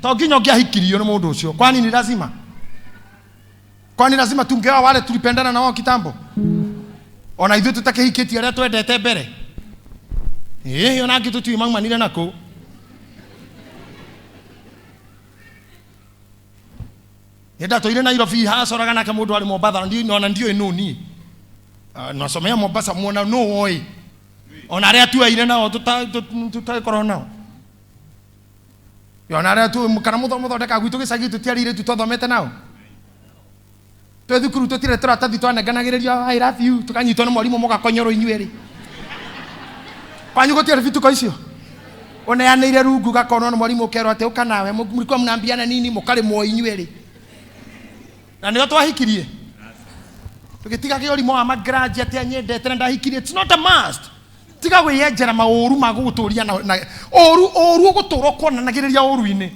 To nginyo ngiahikirio ni mundu ucio. Kwani ni lazima? Kwani lazima tungewa wale tulipendana na wao kitambo? Ona ithu tutakehikiti aria twendete mbere. Ona ngi tutuimanganire nako. Yenda toire Nairobi hacoraga nake mundu ari Mombasa ndio inuni. Nasomea Mombasa muona no oi. Ona aria tuaire nao tutakorwo nao. Yona aria tu kana muthondeka gwitu gicagi tutiarire tutothomete nao. Twethukuru tutire turatathi twanenganagiriria I love you tukanyitwo ni mwarimu mugakonyoro inyueri. Kwanyu gutiare vitu kwa icio. Oneanire rungu gakono ni mwarimu ukero ate uka nawe mlikuwa mnaambiana nini mukari mo inyueri. Na ndio twahikirie. Tukitiga kiorimo wa magraji ate anyendete na ndahikirie. It's not a must. Tiga gwiyenjera mauru maguturia na oru guturo konanagiriria oru-ini.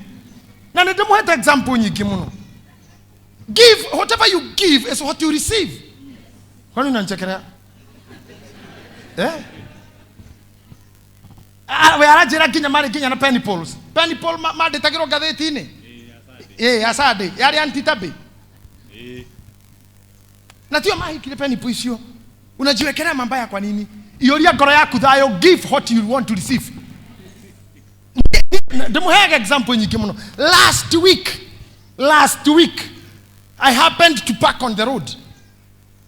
Na ndio muhete example nyingi muno. Give, whatever you give is what you receive. Kwani unanichekelea? We arajira kinya mari kinya na penny polls. Penny poll made tagiro gatheti-ini. Asade. Yari antitabe. Na tio mahikire penny poll icio. Unajiwekelea mambaya kwa nini? Ioria ngoro yaku thayo, give what you want to receive. Demo have example nyingi muno. Last week I happened to park on the road.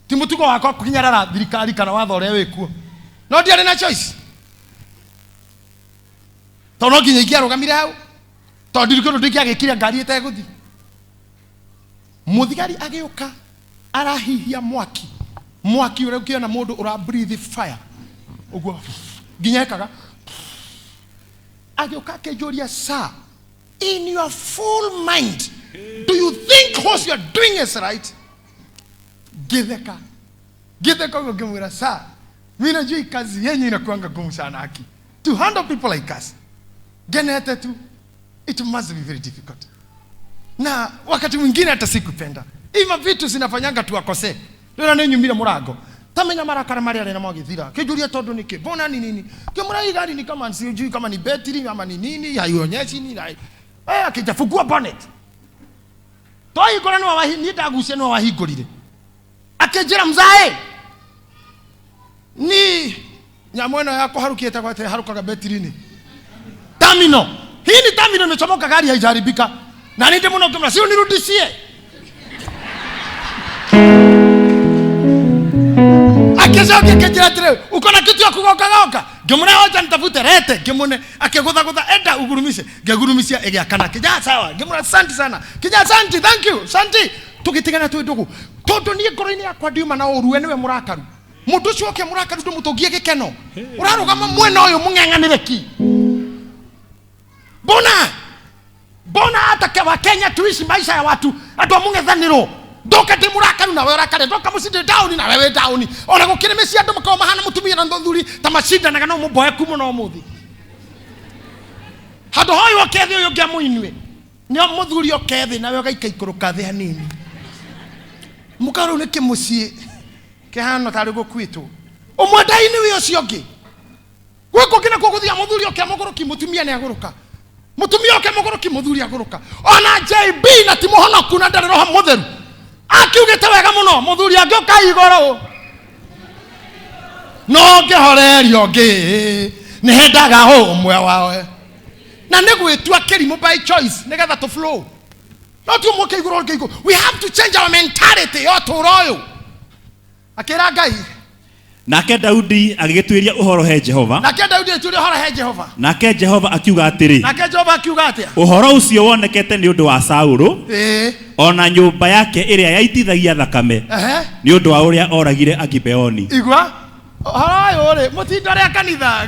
ti mutugo wako kukinyarara thirikari kana watho uria wikuo no ndiari na choice to no nginya ikiarugamire hau to ndirikiro ndikiagikira ngari eteguthi muthigari agiuka arahihia mwaki uria ukiona mundu ura breathe fire uguo nginya ekaga agiuka akejoria sir in your full mind do you think what you are doing is right githeka ngimwira sir mimi najua kazi yenyu inakuanga ngumu sana haki to handle people like us genete tu it must be very difficult na wakati mwingine hata sikupenda ima vitu zinafanyanga tu akose ndio nanyumira murago tamenya marakara mari arena magithira kijuria tondu niki bona ni nini kimura hii gari ni kama sijui kama ni battery ama ni nini haionyeshi ni akijafungua bonnet toi kora no wahi ni ndagucia no wahingurire akejera mzae ni nyamweno yako harukieta kwa harukaga battery ni terminal hii ni terminal imechomoka gari haijaribika na ninde muno kimra sio nirudishie akesha kekejera tire uko na kitu ya kugoka ngemuna hoja nitafute rete ngemune akegutha enda ugurumishe ngegurumisia egiakana kija sawa ngemuna asante sana kija asante thank you santi tukitigana tu ndugu tondu nie ngoro-ini yakwa ndiuma na uruwe niwe murakaru mundu ucio ke murakaru ndu mutungie gikeno urarugama mwena uyu mung'ang'anire ki bona hata kwa Kenya tuishi maisha ya watu atu mungethaniro doka ti murakaru na werakare doka musinde down na wewe down ona gukiremesia andu makao mahana mutumia na ndothuri ta mashinda na no muboe kumu no muthi hado hoyo kethi uyo ngiamuinwe ni muthuri okethi na we gaika ikuruka thi hanini mukaru ni kimucie kihano tari gukwitu umwadaini wi ucio ngi gwiko kina kuguthia muthuri okemuguru mutumia ni aguruka mutumia okemuguru muthuri aguruka ona JB na timuhonoku na ndari roho mutheru akiugite wega muno muthuri angioka igoro no ngihorerio ngi ni hendaga umwe wawe na negwitua kirimu by choice nigetha to flow not you moke igoro ngigo we have to change our mentality yo turoyo akira Ngai nake Daudi agigitwiria uhoro he Jehova nake Jehova akiuga atiri uhoro ucio wonekete ni undu wa Saulu ona nyumba yake iria yaitithagia thakame ni undu wa uria oragire Agibeoni igwa hayo ore mutindore kanitha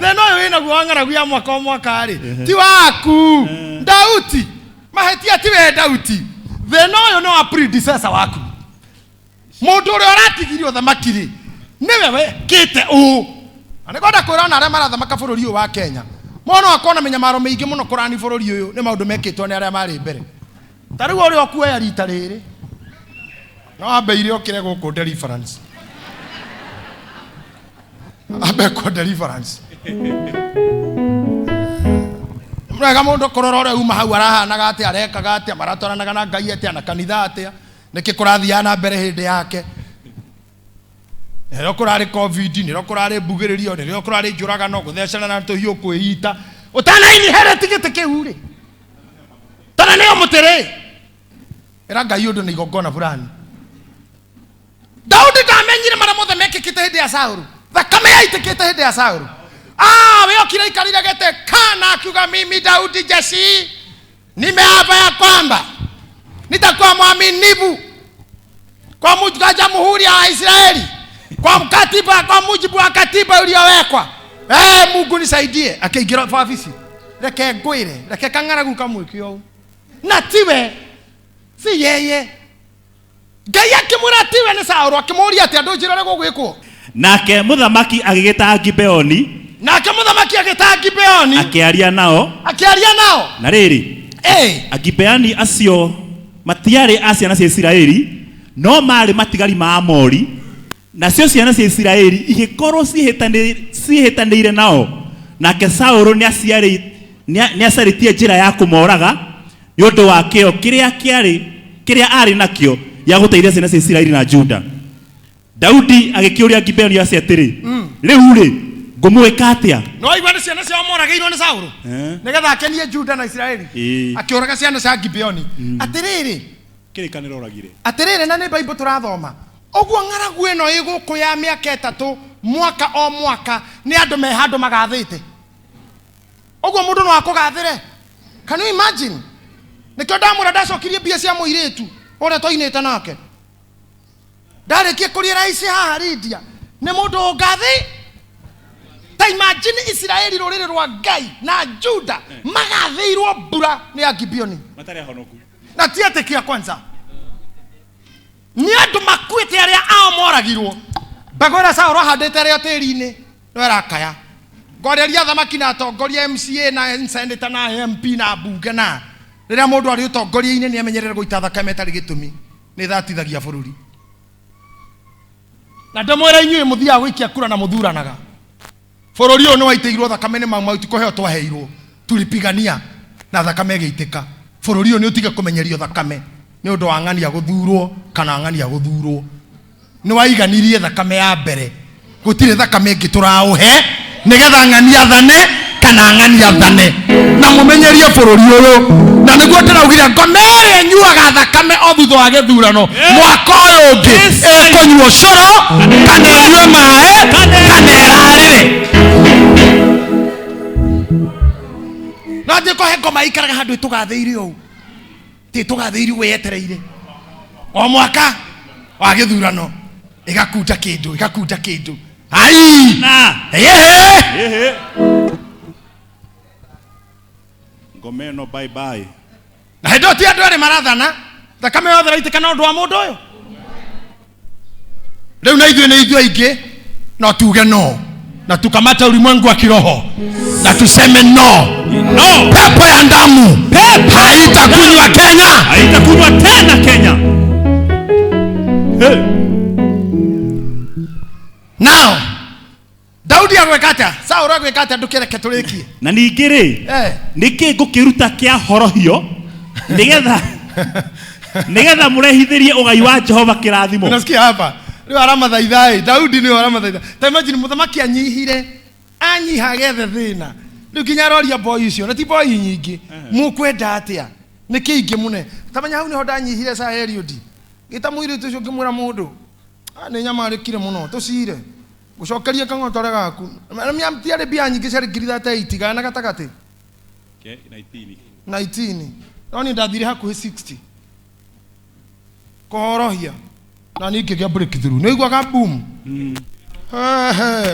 theno yo ina guangara gwa mwaka ri ti waku Daudi mahetia ti we Daudi theno yo no a predecessor waku mundu uri oratigirio thamakiri ni wewe kite u anigoda kurana aria marathamaka bururi uyu wa Kenya mono akona menyamaro meingi muno kurani bururi uyu ni maundu mekitwo ni aria mari mbere tariu uri okuoya rita riri no abeire okire guku deliverance abeko deliverance mraga mundu kurora uri uma hau arahanaga ati arekaga ati maratoranaga na Ngai ati na kanitha ati niki kurathia na mbere hindi yake nero kurari covid nero kurari bugiririo nero kurari njuraga no guthecana na tuhiu kwihita utana ini here tigite kihuri tana neo mutere era Ngai undu ni igongona fulani Daudi ndamenyire mara mothe mekikite hindi ya Saulu thakame yaitikite hindi ya Saulu we okira ikarira gete kana akiuga mimi Daudi jeshi nimeapa ya kwamba nitakuwa mwaminifu kwa mujibu wa Jamhuri ya Israeli kwa mujibu wa katiba uliowekwa Mungu nisaidie akaigira ofisi reke ngwire reke kang'aragu kamwikio na tiwe si yeye Ngai akimuratiwe ni Saulu akimuria ati andu njirore gugwikwo nake muthamaki agigita Gibeoni akiaria nao na riri Agibeoni acio matiari aciana cia Isiraeli no mari matigari ma Amori nacio ciana cia Isiraeli igikorwo cihitanire nao nake Saulu ni acaritie njira ya kumoraga ni undu wa kio kiria ari nakio ya guteithia ciana cia Isiraeli na Juda Daudi agikiuria Gibeoni acio atiri riu ri ngumwika atia no igwa ciana cia morageirwo ni Saulu nigetha akenie Juda na Isiraeli akioraga ciana cia Gibeoni atiriri kirikaniro ragire atirire na ni Bible turathoma ogwo ng'aragu ino iguku ya miaka 3 mwaka o mwaka ni andu me handu magathite ogwo mundu no akugathire. Can you imagine? Nikyo ndamura ndacokirie mbia cia muiretu ore toinite nake ndarikie kuria raisi haha Lydia ni mundu ngathi. Ta imagine Israeli rurire rwa Ngai na Juda magathirwo mbura ni Agibioni matari ahonoku na tiatekia kwanza ni andu makwite aria ao moragirwo bagora sauro handete rio tiri-ini no rakaya ngoreria thamaki na atongoria MCA na senator na MP na bunge na riria mundu ari utongoria-ini ni amenyerere guita thakame tari gitumi ni thatithagia bururi na ndamwira inyuĩ muthia gwikia kura na muthuranaga bururi uyu ni waitĩirwo thakame ni mauti kuheo twaheirwo tulipigania na thakame giitika bururi uyu ni utige kumenyerio thakame ni undu wa ng'ania guthurwo kana ng'ania guthurwo ni waiganirie thakame ya mbere gutire thakame ingi turauhe nigetha ng'ania thane kana ng'ania thane na mumenyerie bururi uyu na niguo ndiraugire ngomere nyuaga thakame o thutha wa githurano mwaka uyu ungi ekunyuo coro kana nyue mae kana erarire na ndiko he ngoma ikaraga handu tugathiire u ti tugathiire weyetereire o mwaka wa githurano igakunja kindu ai na ehe ngomeno bye bye na ndo ti andu ari marathana thakame yothe raitika na undu wa mundu uyu riu na ithuĩ aingi no tuge no na tukamata ulimwengu wa kiroho na tuseme no pepo ya damu haitakunywa tena Kenya. Now Daudi agwekata Saul agwekata ndukereke turikie na ningiri niki ngukiruta kia horohio nigetha murehithirie ugai wa Jehova kirathimo. Unasikia hapa riu aramathaithai Daudi ni aramathaitha ta imagine muthamaki anyihire anyihagethe thina riu kinya roria boy ucio na ti boy nyingi mukwenda atia niki ingi mune tamanya hau ni ho ndanyihire sa Eliudi gita muiri tucio ngimwira mundu ni nyamarikire muno tucire gucokeria kang'otore gaku miamtiare bia nyingi ciari ngiri 38 gana gatagati 19 noni ndathire hakuhi 60 kohorohia na ningigia breakthrough no igwaga boom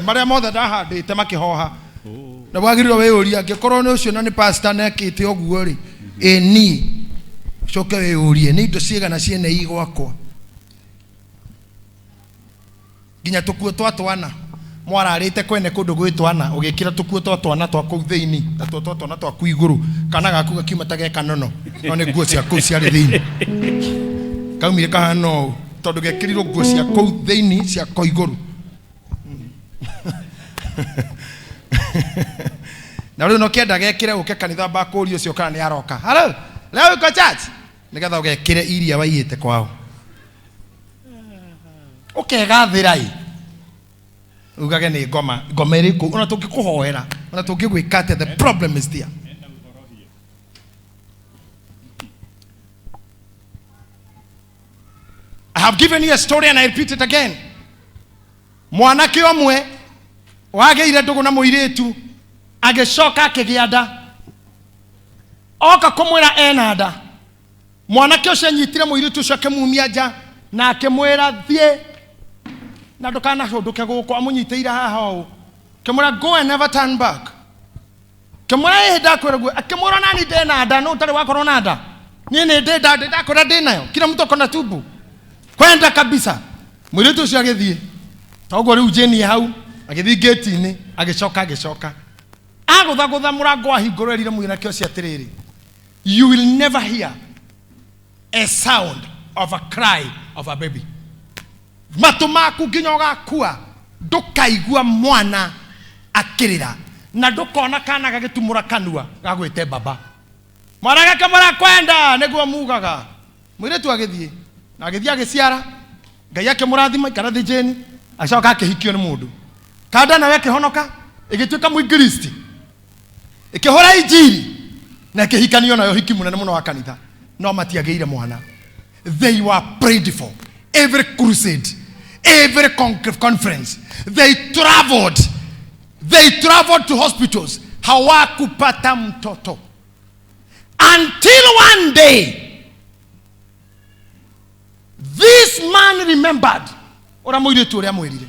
maria mothe ndahandite makihoha na wagiriro weyuria ngikorwo ni ucio na ni pastor nekite oguo ri ni coke weyurie ni indo ciigana ciene igwakwa ginya tukuo twatwana mwararite kwene kundu gwitwana ugikira tukuo twatwana twa kuu thiini na twatwana twa ku iguru kana gaku gakiuma tageka nono no ni nguo cia kuu ciari thiini kaumire kahano tondu gekirirwo nguo cia kuu thiini cia ko iguru na riu no kenda gekire uke kanitha bakuri ucio kana ni aroka hello leo uko church nigetha ugekire iria waiyite kwao ukegathirai ugage ni ngoma iriku ona tungikuhoera ona tungigwikate the problem is there. I have given you a story and I repeat it again. Mwanake omwe wageire ndugu na muiretu agicoka akigia nda oka kumwira ena nda mwanake ucio anyitire muiretu ucio akimumia nja na akimwira thie na ndukana hunduke guku amunyiteire haha u kimura go and never turn back kimura ihinda kwiragwo akimura nani ndena nda no utari wakorwo na nda ni ndakora ndinayo kila mtu akona tubu kwenda kabisa muiretu ucio agithie togo riu jeni hau agithie gate-ini agicoka agutha murango ahingurwo erire mwanake ucio atiriri you will never hear a sound of a cry of a baby. Matumaku nginya gakua ndukaigua mwana akirira na ndukona kana gagitumura kanua gagwite baba mwana gake mara kwenda niguo mugaga mwiretu agithie na agithie agiciara Ngai yake murathima kana thijeni acoka akihikio ni mundu kada na weke honoka igituika muingiristi ikihora injiri na kihikanio nayo hiki munene muno wa kanitha no matiageire mwana they were prayed for. Every crusade, every conference, they traveled to hospitals. Hawakupata mtoto. Until one day, this man remembered. Ora moire tu ria moirire.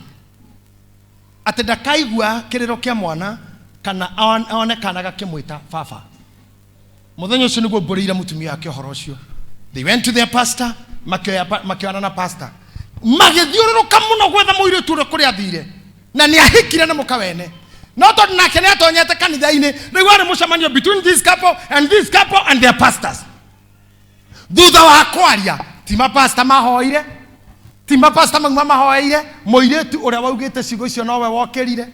Ate ndakaigua kiriro kia mwana kana aone kana gakimwita baba. Muthenya ucio niguo mburiire mutumia wake horo ucio. They went to their pastor, makiona na pastor. Magithiururuka muno gwetha moire tu kuri athire. Na ni ahikire na mukawene. No to nake ne atonyete kanitha-ini. They were mucemanio between this couple and their pastors. Thutha wa kwaria, tima pastor mahoire. Tima pastor mahoire, moire tu uria waugite cigo icio nowe wokerire.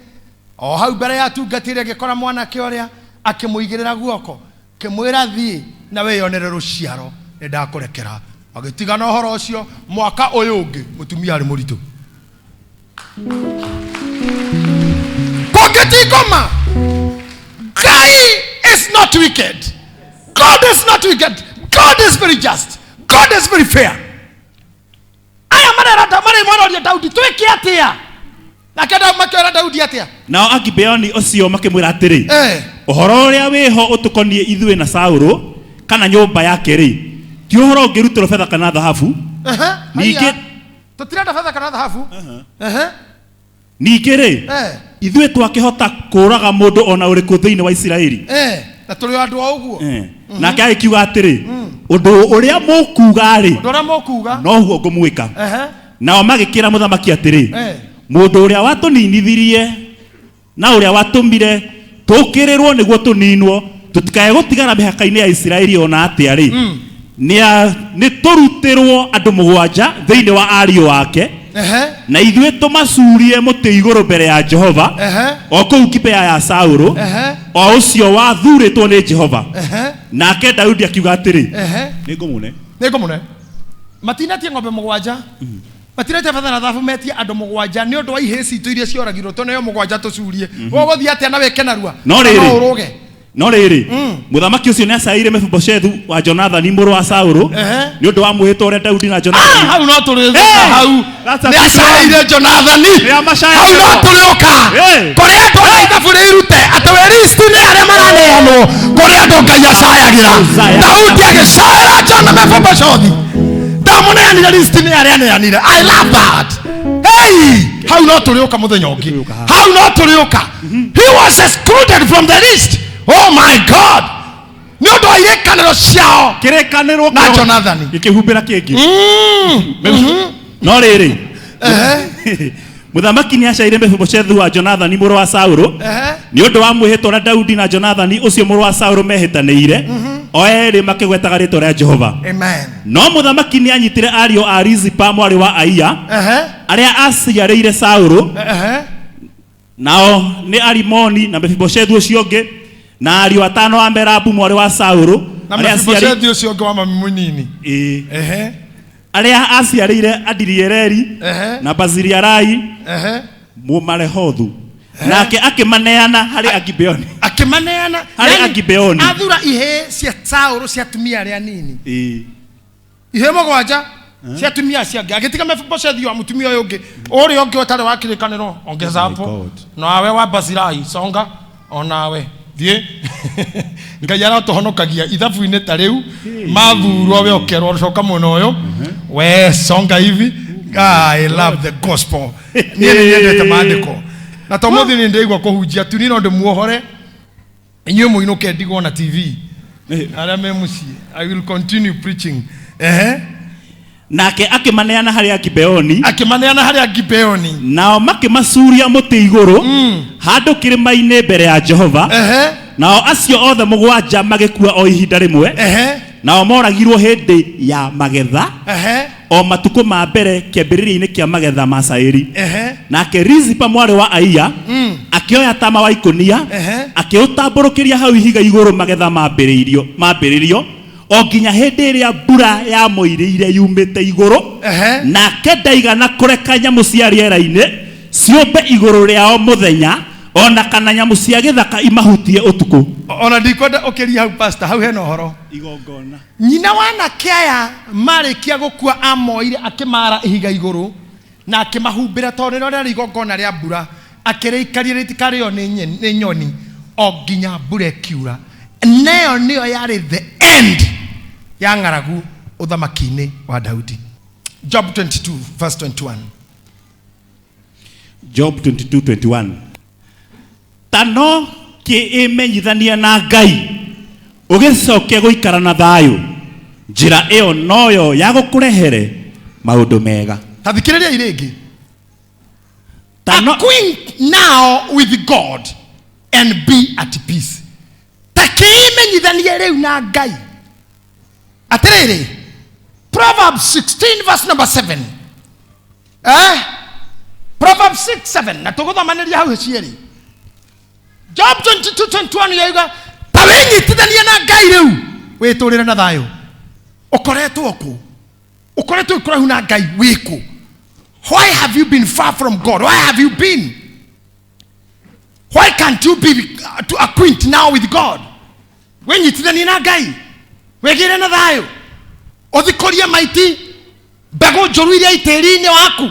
O hau mbere ya tungatire gikora mwana kioria akimuigirira guoko. Kimwira thii na weyonere ruciaro ni ndakurekera. Agitigana uhoro ucio mwaka uyu ungi mutumia ari muritu. Goma. Ngai is not wicked. God is not wicked. God is very just. God is very fair. Aya mararata mari mororia Daudi twiki atia. Na kada makera Daudi atia. Nao Agibeoni ucio makimwira atiri. Uhoro uria wiho utukonie ithue na Sauro kana nyumba yake ri. Ti uhoro ngirutiro fedha kana dhahabu. Ningĩ tutirenda fedha kana dhahabu. Ningĩ ri. Ithue twakihota kuraga mundu ona uriku thiini wa Isiraeli. Na tuli andu a uguo. Nake agikiuga atiri. Undu uria mukuga ri. Ndora mukuga. No huo ngumwika. Nao magikira muthamaki atiri. Mundu uria watuninithirie na uria watumire tukirirwo niguo tuninwo tutikae gutigara mihaka-ini ya Isiraeli ona atia ri. Ni turutirwo andu mugwanja thiini wa ariu wake. Na ithue tumacurie muti iguru mbere ya Jehova o kuu Gibea ya Sauro o ucio wathuritwo ni Jehova. Nake Daudi akiuga atiri ningumune matinatie ng'ombe mugwanja matirete fedha na dhahabu metie andu mugwanja ni undu wa iheci tu iria cioragirwo to nayo mugwanja tucurie wogothia atia na weke narua no riri muthamaki ucio ni acaire Mefiboshethu wa Jonathani muru wa Sauro ni undu wa muhito uria Daudi na Jonathani hau no turiuka hau ni acaire Jonathani hau no turiuka kuria andu aithaburi irute ataweristi ni aria maraneanwo kuria andu Ngai acayagira Daudi agicaira Jona Mefiboshethu ndamuneanire listi ni aria neanire. I love that. Hey, hau no turiuka muthenya ungi hau no turiuka. He was excluded from the list. Oh my God! No do irekaniro ciao kirekaniro na Jonathani ikihumbira kingi no riri muthamaki ni acaire Mefiboshethu wa Jonathani muru wa Sauro ni undu wa mwihito na Daudi na Jonathani ucio muru wa Sauro mehitaniire o eri makigwetaga ritwa ria Jehova. Amen. No muthamaki ni anyitire ario a Rizipa mwari wa Aia aria aciarĩire Sauro nao ni Arimoni na Mefiboshethu ucio ungi na ario atano a Merabu mwari wa Sauro na Mefiboshethu ucio ungi wa mami munini aria aciarĩire Adirieli na Baziliarai Mumarehothu nake akimaneana hari Agibeoni hari Agibeoni athura ihe cia Sauro cia tumia aria nini ihe mugwanja cia tumia cia agitiga Mefiboshethu wa mutumia uyu ungi uri ungi utari wa kirikaniro ongeza hapo nawe wa Baziliarai songa onawe thie Ngai aratuhonokagia ithabu-ini ta riu mathurwo we okerwo coka muno uyu we songa hivi. I love the gospel. Ni niendete maandiko na to muthi ni ndeigwa kuhunjia tu ni no ndimuohore inywe muinuke ndigwo na TV ara memuci. I will continue preaching. Nake akimaneana hari Agibeoni nao makimacuria muti iguru handu kirima-ini mbere ya Jehova. Nao acio othe mugwanja magikua o ihinda rimwe nao moragirwo hindi ya magetha o matuko ma mbere kiambiriria-ini kia magetha ma cairi. Nake Rizipa mwari wa Aia akioya tama wa ikonia akiutamburukiria hau ihiga iguru magetha mambiririo o nginya hindi iria mbura ya moirire yumite iguru nake ndaigana kureka nyamu cia riera-ini ciumbe iguru riao muthenya ona kana nyamu cia githaka imahutie utuku ona ndikwenda ukiria hau pastor hau hena horo igongona nyina wana kaya marikia gukua amoire akimara ihiga iguru na akimahumbira tondu no rari igongona ria mbura akirikaria ritikareo ni nyoni oginya mbura kiura nayo niyo yari the end ya ngaragu uthamaki-ini wa Daudi. Job 22 verse 21. Job 22:21. Tano ki imenyithania na Ngai ugicoke guikara na thayu njira iyo noyo ya gukurehere maundu mega. Tathikiriria iringi. Tano acquaint now with God and be at peace. Takimenyithania riu na Ngai. Atiriri. Proverbs 16 verse number 7. Proverbs 6:7. Na tuguthomaniria hau hicieri. Job 22:21 yauga tawenyitithania na Ngai riu witurire na thayu. Ukoretwo ku. Ukoretwo kurahu na Ngai wiku. Why have you been far from God? Why have you been? Why can't you be to acquaint now with God? Wenyitithania na Ngai. Wegire na thayu. Othikoria maiti mbegu njuru iria itiri-ini waku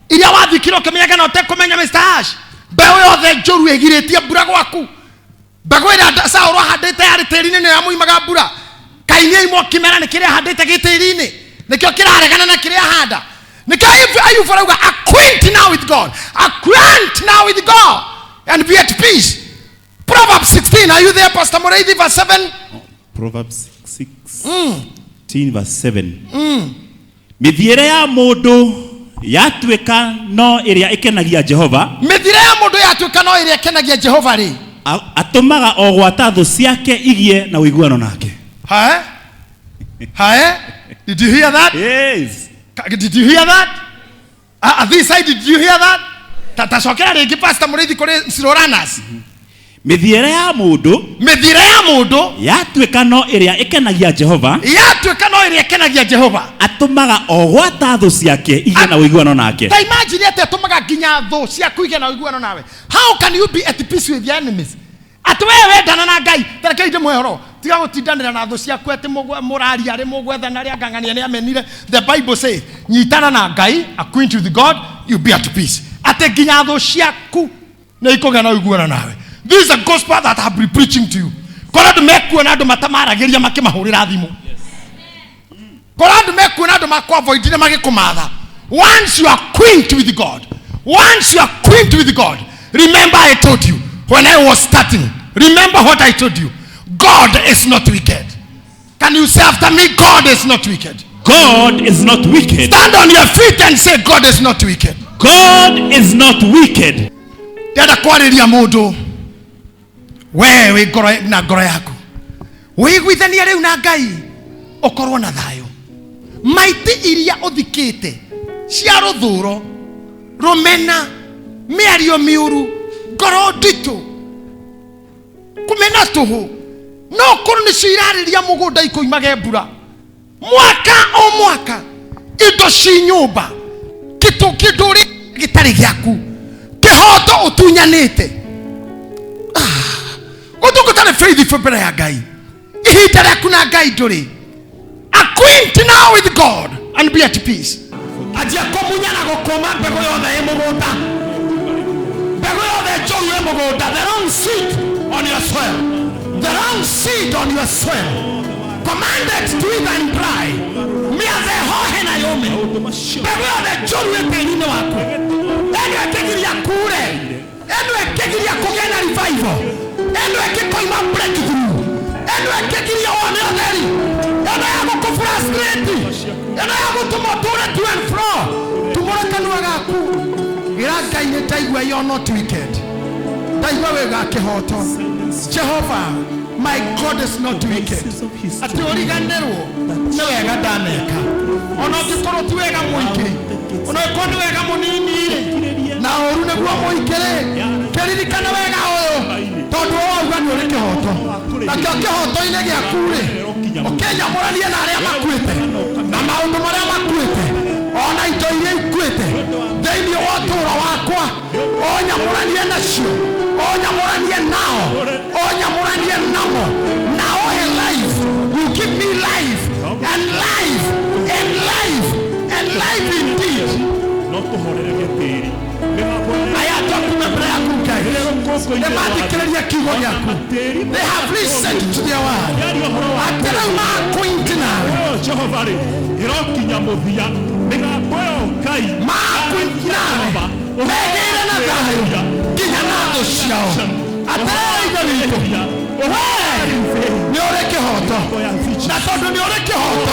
iria wathikira ukimenyaga na utekumenya Mr. Ash mbegu yothe njuru igiritie mbura gwaku mbegu ira Saul ahandite yari tiri-ini ni yamuimaga mbura kainia imo kimera ni kiria ahandite gitiri-ini nikio kiraregana na kiria handa nikio ayu farauga acquaint now with God, acquaint now with God and be at peace. Proverbs 16, are you there Pastor Moreithi, verse 7? Proverbs 16 verse 7. Mithiere ya mundu yatuika no iria ikenagia Jehova. Mithiere ya mundu yatuika no iria ikenagia Jehova ri. Atumaga ogwata thu ciake igie na uiguano nake. Did you hear that? Yes. Did you hear that? This side, did you hear that? Tatacokera ringi Pastor Moreithi kuri Siroranas. Mithiere ya mundu yatuika no iria ikenagia Jehova. Yatuika no iria ikenagia Jehova. Atumaga ogwata thu ciake igie na uiguano nake. Ta imagine ati atumaga nginya thu ciaku igie na uiguano nawe. How can you be at peace with your enemies? Ati wewe wendana na Ngai tareke inde muhoro tiga gutindanira na thu ciaku ati murari ari mugwethana ri angangania ni amenire. The Bible says nyitana na Ngai, acquaint with God, you be at peace. Ati nginya thu ciaku na ikoga na uiguano nawe. This is a gospel that I have been preaching to you. Koradu mekuona andu matamaragiria makimahurira thimu. Koradu mekuona andu makavoidire magikumatha. Once you are acquainted with God, once you are acquainted with God, remember I told you when I was starting, remember what I told you. God is not wicked. Can you say after me, God is not wicked? God is not wicked. Stand on your feet and say God is not wicked. God is not wicked. Dada kwariria mundu wewe ngoro na ngoro yaku wiguithania riu na Ngai ukorwo na thayo. Maiti iria uthikite cia ruthuro rumena miario miuru ngoro nditu kumena tuhu no kuru ni cirariria mugunda ikuimage mbura mwaka o mwaka indo ci nyumba kituri gitari giaku kihoto utunyanite utungutane faithful mbere ya Ngai ihinda riaku na Ngai nduri. Acquaint now with God and be at peace. Ajia komunya na gukoma mbegu yothe i mugunda mbegu yothe njoru i mugunda. The wrong seed on your soil, the wrong seed on your soil, commanded to eat and dry. Miaze hohe na yome mbegu yothe njoru i tiri-ini waku enu ekigiria kure, enu ekigiria kugena revival, enu ekikoima breakthrough, enu ekigiria one otheri, enu yagu kufrustrate, enu yagu tumoture to and fro tumurakanua gaku gira Ngai ni taigua you are not wicked. Taigua wega kihoto. Jehovah, my God is not wicked. Ati origanerwo ni wega ndaneka ona ngikorwo ti wega muingi ona ko ni wega munini na oru niguo muikire kiririkana wega uyu tondu wauga ni uri kihoto na kihoto-ini giaku ri ukinyamurarie na aria makuite na maundu maria makuite ona indo iria ikuite thiini wa uturo wakwa onyamuranie nacio nyamuranie nao nyamuranie namo nao life. You give me life and life and life and life indeed. No kuhorereria tiri aya tokuna braku kai ne matikereria kigo yaku. They have listened to their word. Atera ma kuintina Jehova ri irokinya muthia migambo yo kai ma kuintina megere na gayo kinya na ndo ciao. Atera igalipo ni ore kihoto na tondu ni ore kihoto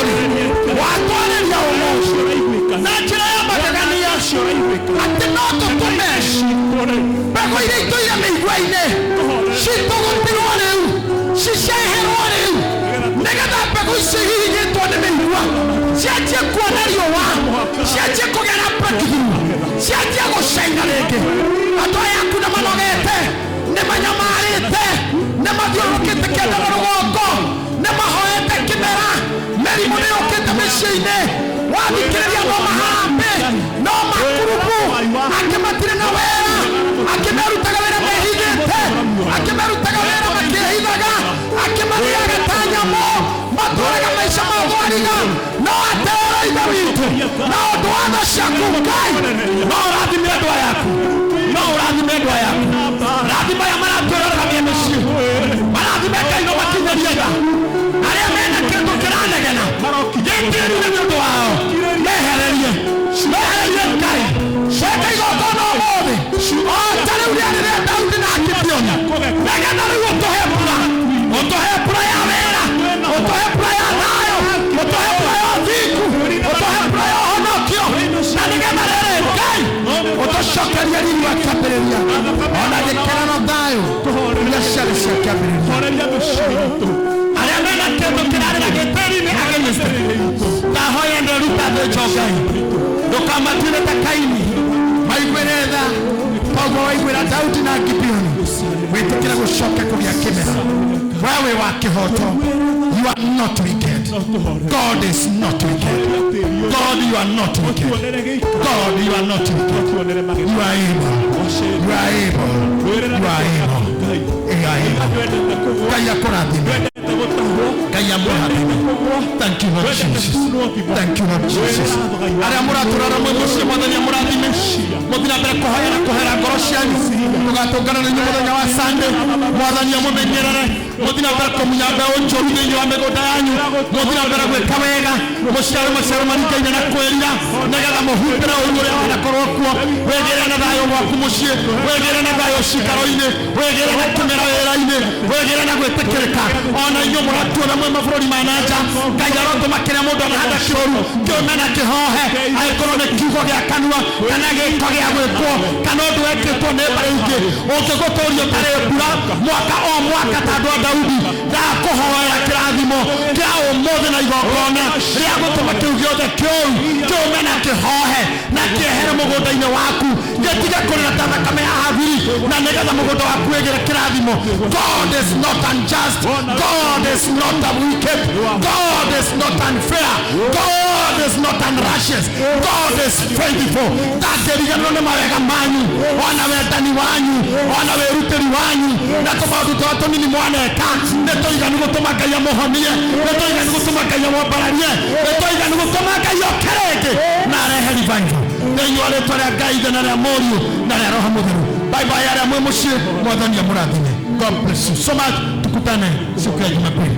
watwareria umocio na njira ya magegania ati no tutumeshi mbegu iria ituire mĩigua-inĩ citugutirwo rĩu ciceherwo rĩu nĩgetha mbegu icio ihihigĩtwo nĩ mĩigua cianjie kuona riũa cianjie kũgera breakthrough cianjie gũcaina rĩngĩ. Andũ aya aku nĩ manogete nĩ manyamarĩte nĩ mathiũrũrũkĩte kĩanda na rũgongo nĩ mahoete kĩmera. Mĩrimũ nĩ yũkĩte mĩciĩ-inĩ wathikĩrĩria no mahambe no makurubu angĩ matirĩ na wĩra angĩ merutaga wĩra mehithĩte angĩ merutaga wĩra makĩhithaga angĩ mathiaga ta nyamũ matũraga maica ma thwariga. No atera ithe witũ na ũndũ wa tha ciaku Ngai no ũrathime andũ ayaku no ũrathime andũ ayaku. Rathima aya maratũroragania mĩciĩ marathime Ngai no makinyarie tha arĩa mena kĩndũ kĩranegena gĩkĩrire nĩ ũndũ wao mehererie Ngai ceka igongona ũmũthĩ ta rĩu rĩarĩrĩa Daudi na Gideoni negena rĩu ũtũhe mbura ya wĩra ũtũhe mbura ya thayũ ũtũhe mbura ya ũthingu ũtũhe mbura ya ũhonokio na nĩgetha rĩrĩ Ngai ũtũcokerie riri wa kĩambĩrĩria ona gĩkĩrano thayũ iria ciarĩ cia kĩambĩrĩria. Arĩa mena kĩndũ kĩrarĩra gĩtĩri-inĩ agĩnyite ndahoya ndĩruta thĩnjo Ngai ndũkamatuĩre ta Kaini maiguĩre tha toguo waiguĩra Daudi na Gideoni wĩtĩkĩre gũcoka kũgĩa kĩmera. Wewe wa kĩhoto you are not wicked. God is not wicked. God you are not wicked. God you are not wicked. You are able. You are able. You are able. You are able. Ngai akũrathime. Ngai amũrathime. Thank you Lord Jesus. Thank you Lord Jesus. Arĩa mũratũrora mwĩ mũciĩ Mwathani amũrathime. Mũthiĩ na mbere kũhoya na kũhera ngoro cianyu tũgatũngana na inyuĩ mũthenya wa Sunday. Mwathani amũmenyerere. Mũthiĩ na mbere kũmunya mbeũ njũru thĩinĩ wa mĩgũnda yanyu. Mũthiĩ na mbere gwĩka wega mũciare maciaro maringaine na kwĩrira nĩgetha mũhumbĩre ũru ũrĩa wanakorwo kuo. Wĩgĩĩre na thayũ gwaku mũciĩ wĩgĩĩre na thayũ cikaro-inĩ wĩgĩĩre na kĩmera wĩra-inĩ wĩgĩĩre na gwĩtĩkĩrĩka. Ona inyuĩ mũratuona mwĩ mabũrũri ma nanja Ngai arotũma kĩrĩa mũndũ anahanda kĩũru kĩũme na kĩhohe angĩkorwo nĩ kiugo gĩa kanua kana gĩko gĩa gwĩkwo kana ũndũ wekĩtwo nĩ mbarĩ ingĩ ũngĩgũtũũrio tarĩ mbura mwaka o mwaka ta andũ a Daudi ndakũhoera kĩrathimo kĩa ũmũthĩ na igongona rĩa gũtũma kĩu gĩothe kĩũru kĩũme na kĩhohe na kĩehere mũgũnda-inĩ waku gĩtige kũrĩra ta thakame ya habiri na nĩgetha mũgũnda waku wĩgĩre kĩrathimo. God is not unjust. God is not wicked. God is not unfair. God is not unrighteous. God is faithful. Ndangĩriganĩrwo nĩ mawega manyu ona wendani wanyu ona wĩrutĩri wanyu na tũmaũndũ tũrĩa tũnini mwaneka nĩ tũiganu gũtũma Ngai amũhonie nĩ tũiganu gũtũma Ngai amũmbararie nĩ tũiganu gũtũma Ngai oke rĩngĩ na arehe revival thĩinĩ wa rĩĩtwa rĩa Ngai ithe na rĩa Mũriũ na rĩa Roho Mũtheru. Bye bye arĩa mwĩ mũciĩ Mwathani amũrathime. God bless you so much. Tukutane siku ya Jumapili.